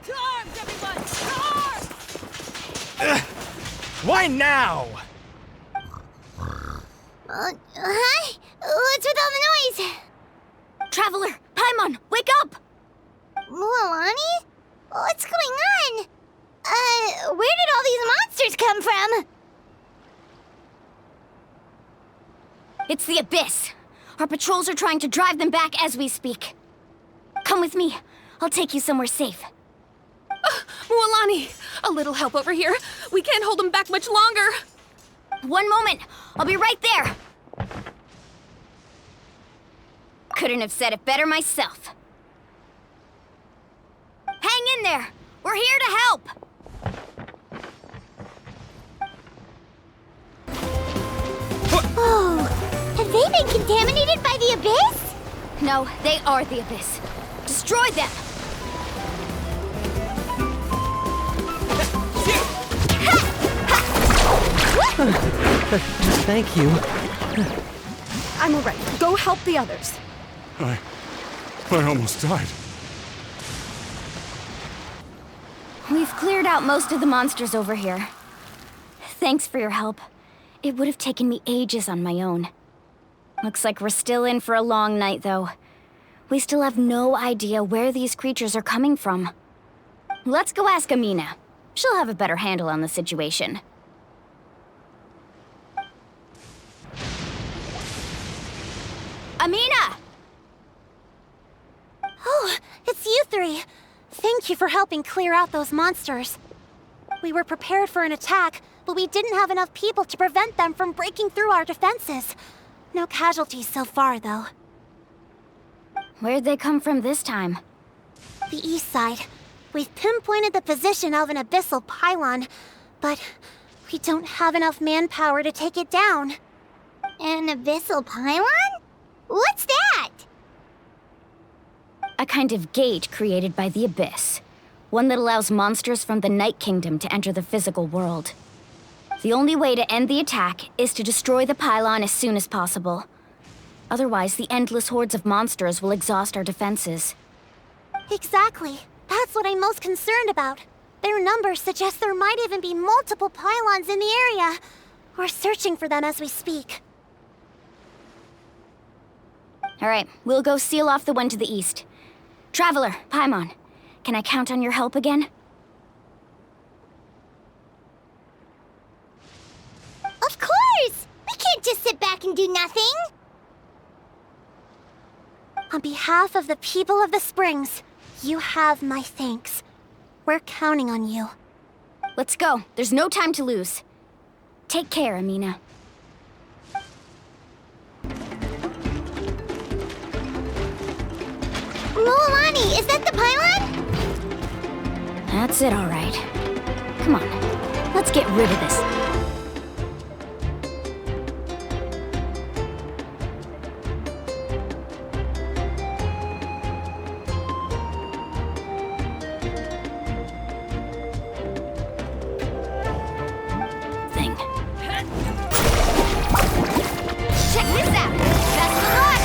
To arms, everyone! To arms! Why now? Hi? What's with all the noise? Traveler, Paimon, wake up! Mualani? What's going on? Where did all these monsters come from? It's the Abyss. Our patrols are trying to drive them back as we speak. Come with me. I'll take you somewhere safe. Mualani, a little help over here. We can't hold them back much longer. One moment. I'll be right there. Couldn't have said it better myself. Hang in there. We're here to help. Oh, have they been contaminated by the Abyss? No, they are the Abyss. Destroy them. Thank you. I'm alright. Go help the others. I almost died. We've cleared out most of the monsters over here. Thanks for your help. It would have taken me ages on my own. Looks like we're still in for a long night, though. We still have no idea where these creatures are coming from. Let's go ask Amina. She'll have a better handle on the situation. Amina! Oh, it's you three. Thank you for helping clear out those monsters. We were prepared for an attack, but we didn't have enough people to prevent them from breaking through our defenses. No casualties so far, though. Where'd they come from this time? The east side. We've pinpointed the position of an abyssal pylon, but we don't have enough manpower to take it down. An abyssal pylon? What's that? A kind of gate created by the Abyss. One that allows monsters from the Night Kingdom to enter the physical world. The only way to end the attack is to destroy the pylon as soon as possible. Otherwise, the endless hordes of monsters will exhaust our defenses. Exactly. That's what I'm most concerned about. Their numbers suggest there might even be multiple pylons in the area. We're searching for them as we speak. All right, we'll go seal off the one to the east. Traveler, Paimon, can I count on your help again? Of course! We can't just sit back and do nothing! On behalf of the people of the Springs, you have my thanks. We're counting on you. Let's go. There's no time to lose. Take care, Amina. Mualani, is that the pylon? That's it, all right. Come on, let's get rid of this. Thing. Check this out! Best of luck!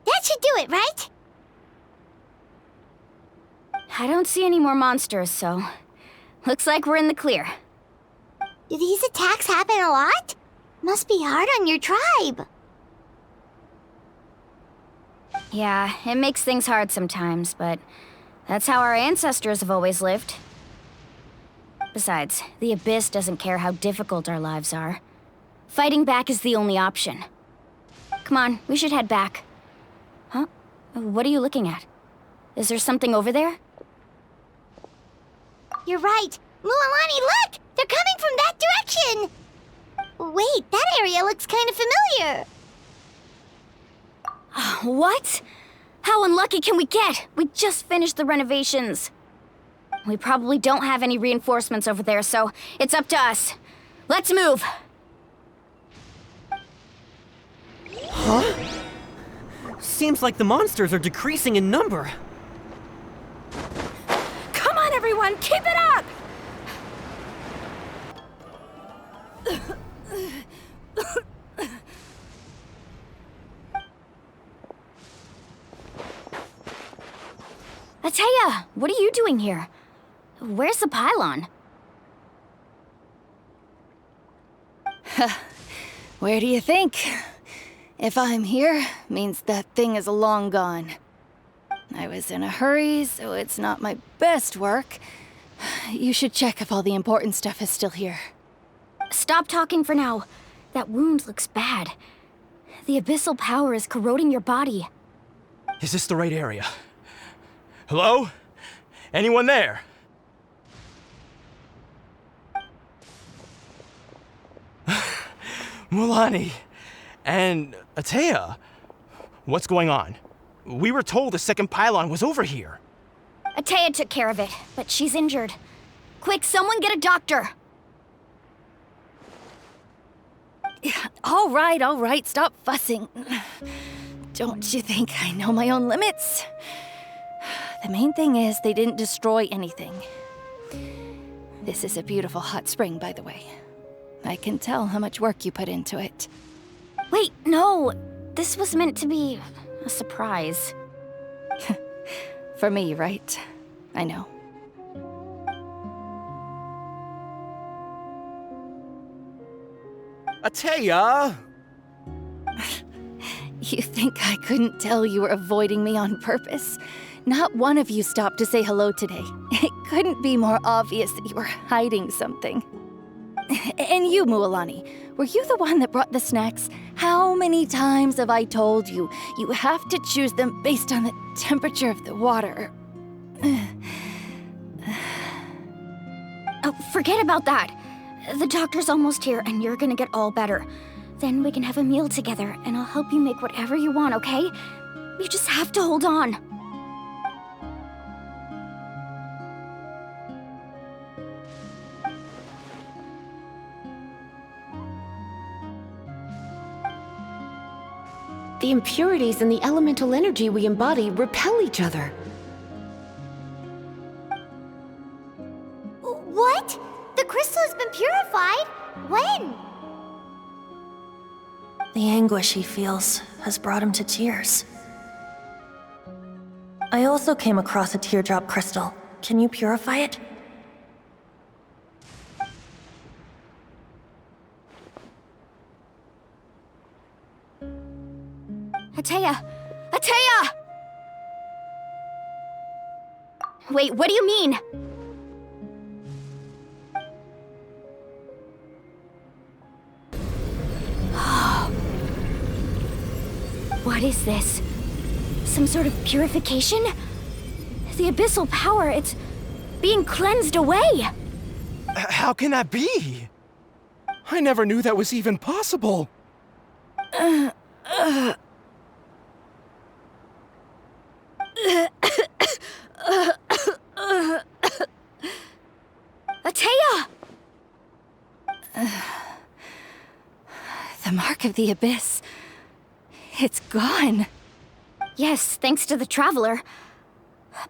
That should do it, right? I don't see any more monsters, so... looks like we're in the clear. Do these attacks happen a lot? Must be hard on your tribe. Yeah, it makes things hard sometimes, but... that's how our ancestors have always lived. Besides, the Abyss doesn't care how difficult our lives are. Fighting back is the only option. Come on, we should head back. Huh? What are you looking at? Is there something over there? You're right. Mualani, look! They're coming from that direction! Wait, that area looks kind of familiar. What? How unlucky can we get? We just finished the renovations. We probably don't have any reinforcements over there, so it's up to us. Let's move. Huh? Seems like the monsters are decreasing in number. Come on, everyone, keep it up! Atea, what are you doing here? Where's the pylon? Where do you think? If I'm here, means that thing is long gone. I was in a hurry, so it's not my best work. You should check if all the important stuff is still here. Stop talking for now. That wound looks bad. The abyssal power is corroding your body. Is this the right area? Hello? Anyone there? Mulani and Atea, what's going on? We were told the second pylon was over here. Atea took care of it, but she's injured. Quick, someone get a doctor! All right, stop fussing. Don't you think I know my own limits? The main thing is they didn't destroy anything. This is a beautiful hot spring, by the way. I can tell how much work you put into it. Wait, no! This was meant to be a surprise. For me, right? I know. Atea! You think I couldn't tell you were avoiding me on purpose? Not one of you stopped to say hello today. It couldn't be more obvious that you were hiding something. And you, Mualani, were you the one that brought the snacks? How many times have I told you, you have to choose them based on the temperature of the water? Oh, forget about that. The doctor's almost here, and you're gonna get all better. Then we can have a meal together, and I'll help you make whatever you want, okay? You just have to hold on. The impurities and the elemental energy we embody repel each other. What? The crystal has been purified? When? The anguish he feels has brought him to tears. I also came across a teardrop crystal. Can you purify it? Atea! Atea! Wait, what do you mean? What is this? Some sort of purification? The abyssal power, it's being cleansed away! How can that be? I never knew that was even possible. Atea! The mark of the abyss. It's gone. Yes, thanks to the Traveler.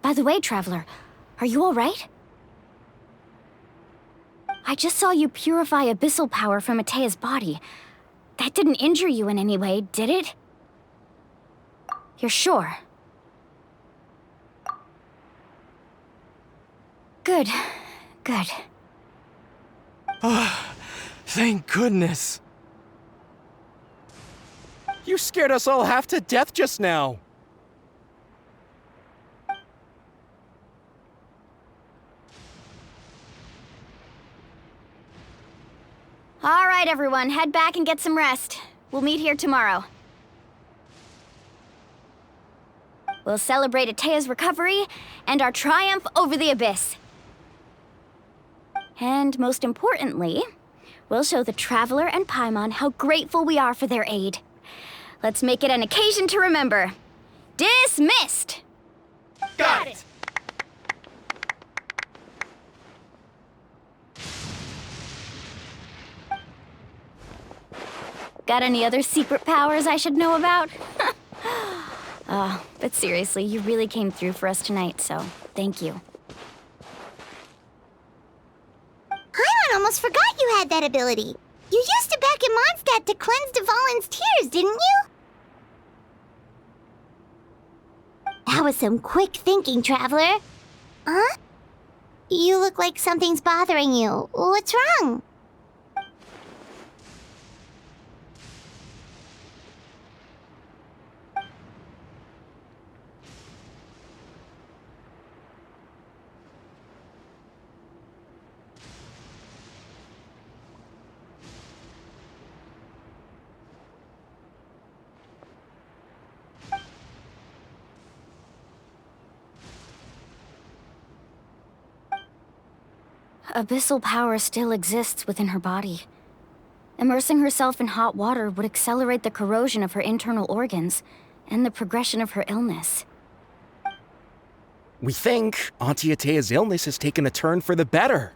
By the way, Traveler, are you all right? I just saw you purify abyssal power from Atea's body. That didn't injure you in any way, did it? You're sure? Good. Good. Thank goodness. You scared us all half to death just now. All right, everyone, head back and get some rest. We'll meet here tomorrow. We'll celebrate Atea's recovery and our triumph over the abyss. And most importantly, we'll show the Traveler and Paimon how grateful we are for their aid. Let's make it an occasion to remember. Dismissed! Got it! Got any other secret powers I should know about? But seriously, you really came through for us tonight, so thank you. Paimon almost forgot you had that ability. You used it back in Mondstadt to cleanse Dvalin's tears, didn't you? That was some quick thinking, Traveler. Huh? You look like something's bothering you. What's wrong? Abyssal power still exists within her body. Immersing herself in hot water would accelerate the corrosion of her internal organs and the progression of her illness. We think Auntie Atea's illness has taken a turn for the better.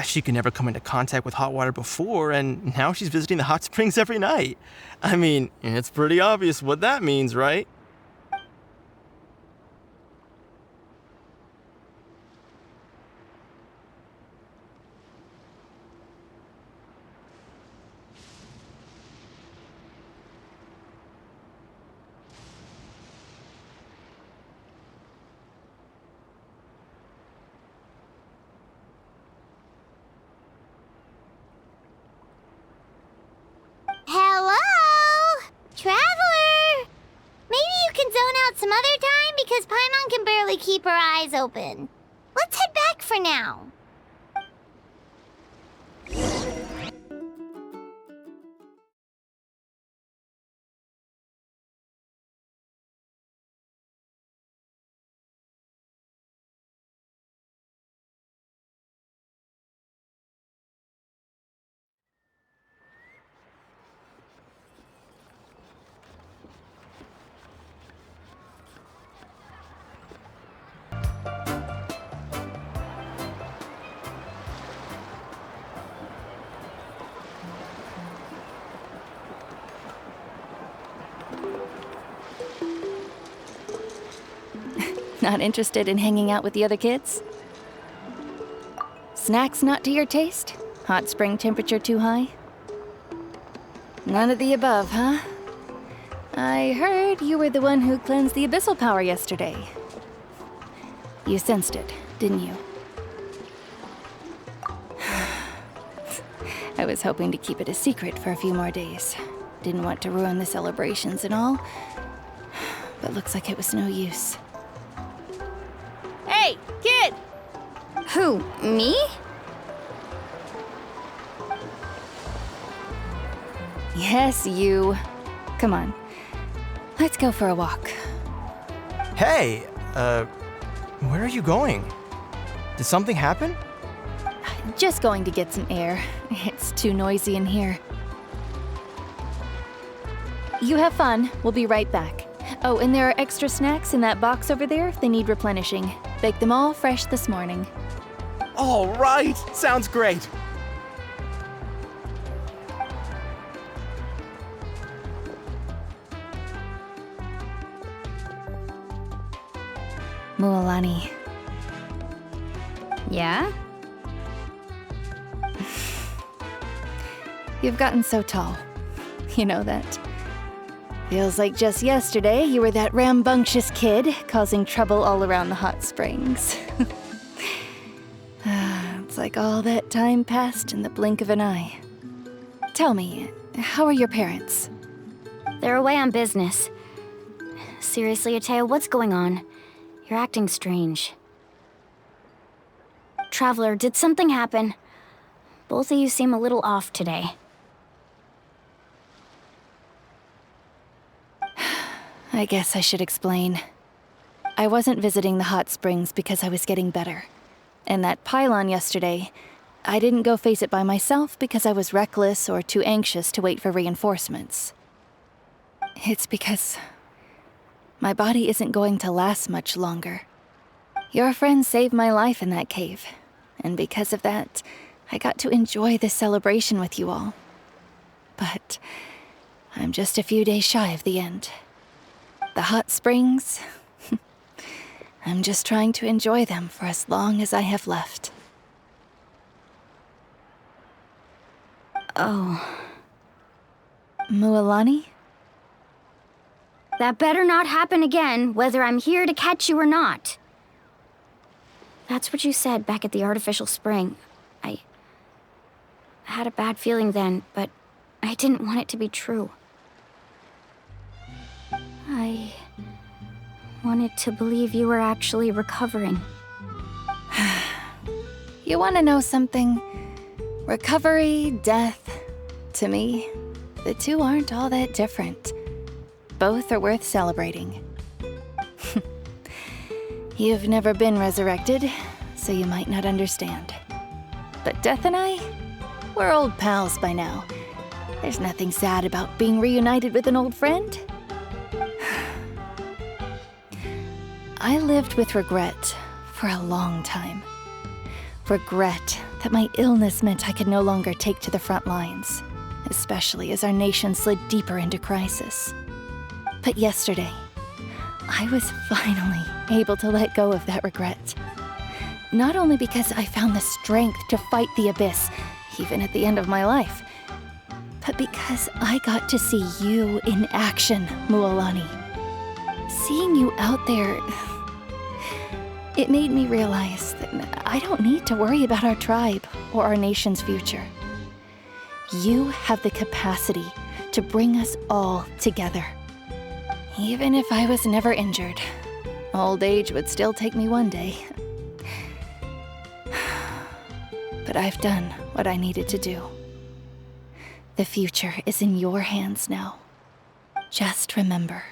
She could never come into contact with hot water before, and now she's visiting the hot springs every night. I mean, it's pretty obvious what that means, right? Hello? Traveler? Maybe you can zone out some other time because Paimon can barely keep her eyes open. Let's head back for now. Not interested in hanging out with the other kids? Snacks not to your taste? Hot spring temperature too high? None of the above, huh? I heard you were the one who cleansed the abyssal power yesterday. You sensed it, didn't you? I was hoping to keep it a secret for a few more days. Didn't want to ruin the celebrations and all, but looks like it was no use. Hey, kid! Who, me? Yes, you. Come on. Let's go for a walk. Hey, where are you going? Did something happen? Just going to get some air. It's too noisy in here. You have fun. We'll be right back. Oh, and there are extra snacks in that box over there if they need replenishing. Baked them all fresh this morning. All right, sounds great. Mualani. Yeah? You've gotten so tall. You know that. Feels like just yesterday you were that rambunctious kid causing trouble all around the hot springs. It's like all that time passed in the blink of an eye. Tell me, how are your parents? They're away on business. Seriously, Atea, what's going on? You're acting strange. Traveler, did something happen? Both of you seem a little off today. I guess I should explain. I wasn't visiting the hot springs because I was getting better. And that pylon yesterday, I didn't go face it by myself because I was reckless or too anxious to wait for reinforcements. It's because my body isn't going to last much longer. Your friend saved my life in that cave, and because of that, I got to enjoy this celebration with you all. But I'm just a few days shy of the end. The hot springs, I'm just trying to enjoy them for as long as I have left. Oh. Mualani? That better not happen again, whether I'm here to catch you or not. That's what you said back at the artificial spring. I had a bad feeling then, but I didn't want it to be true. I wanted to believe you were actually recovering. You want to know something? Recovery, death, to me, the two aren't all that different. Both are worth celebrating. You've never been resurrected, so you might not understand. But Death and I, we're old pals by now. There's nothing sad about being reunited with an old friend. I lived with regret for a long time. Regret that my illness meant I could no longer take to the front lines, especially as our nation slid deeper into crisis. But yesterday, I was finally able to let go of that regret. Not only because I found the strength to fight the abyss, even at the end of my life, but because I got to see you in action, Mualani. Seeing you out there, it made me realize that I don't need to worry about our tribe or our nation's future. You have the capacity to bring us all together. Even if I was never injured, old age would still take me one day. But I've done what I needed to do. The future is in your hands now. Just remember,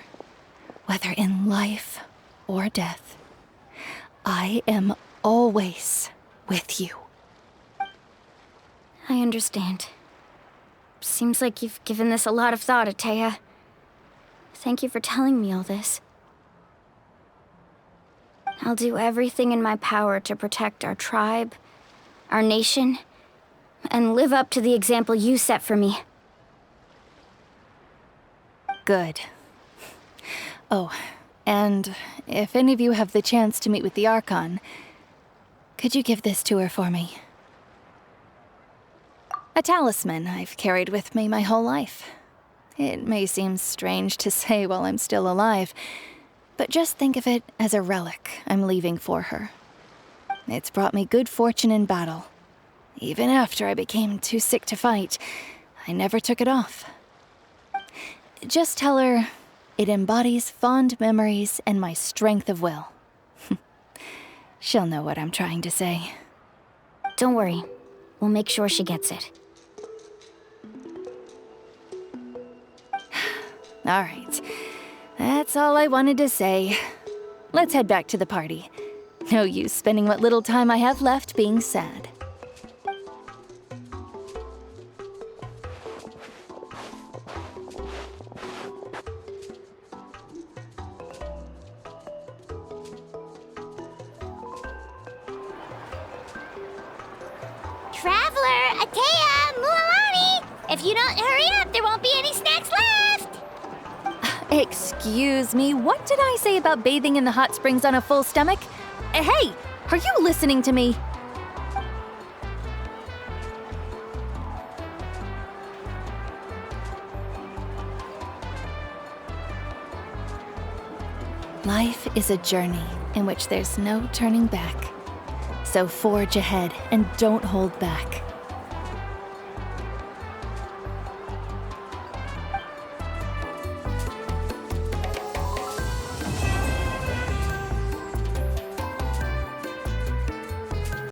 whether in life or death, I am always with you. I understand. Seems like you've given this a lot of thought, Atea. Thank you for telling me all this. I'll do everything in my power to protect our tribe, our nation, and live up to the example you set for me. Good. Oh, and if any of you have the chance to meet with the Archon, could you give this to her for me? A talisman I've carried with me my whole life. It may seem strange to say while I'm still alive, but just think of it as a relic I'm leaving for her. It's brought me good fortune in battle. Even after I became too sick to fight, I never took it off. Just tell her it embodies fond memories and my strength of will. She'll know what I'm trying to say. Don't worry. We'll make sure she gets it. All right. That's all I wanted to say. Let's head back to the party. No use spending what little time I have left being sad. Traveler, Atea, Mualani! If you don't hurry up, there won't be any snacks left! Excuse me, what did I say about bathing in the hot springs on a full stomach? Hey, are you listening to me? Life is a journey in which there's no turning back. So forge ahead and don't hold back.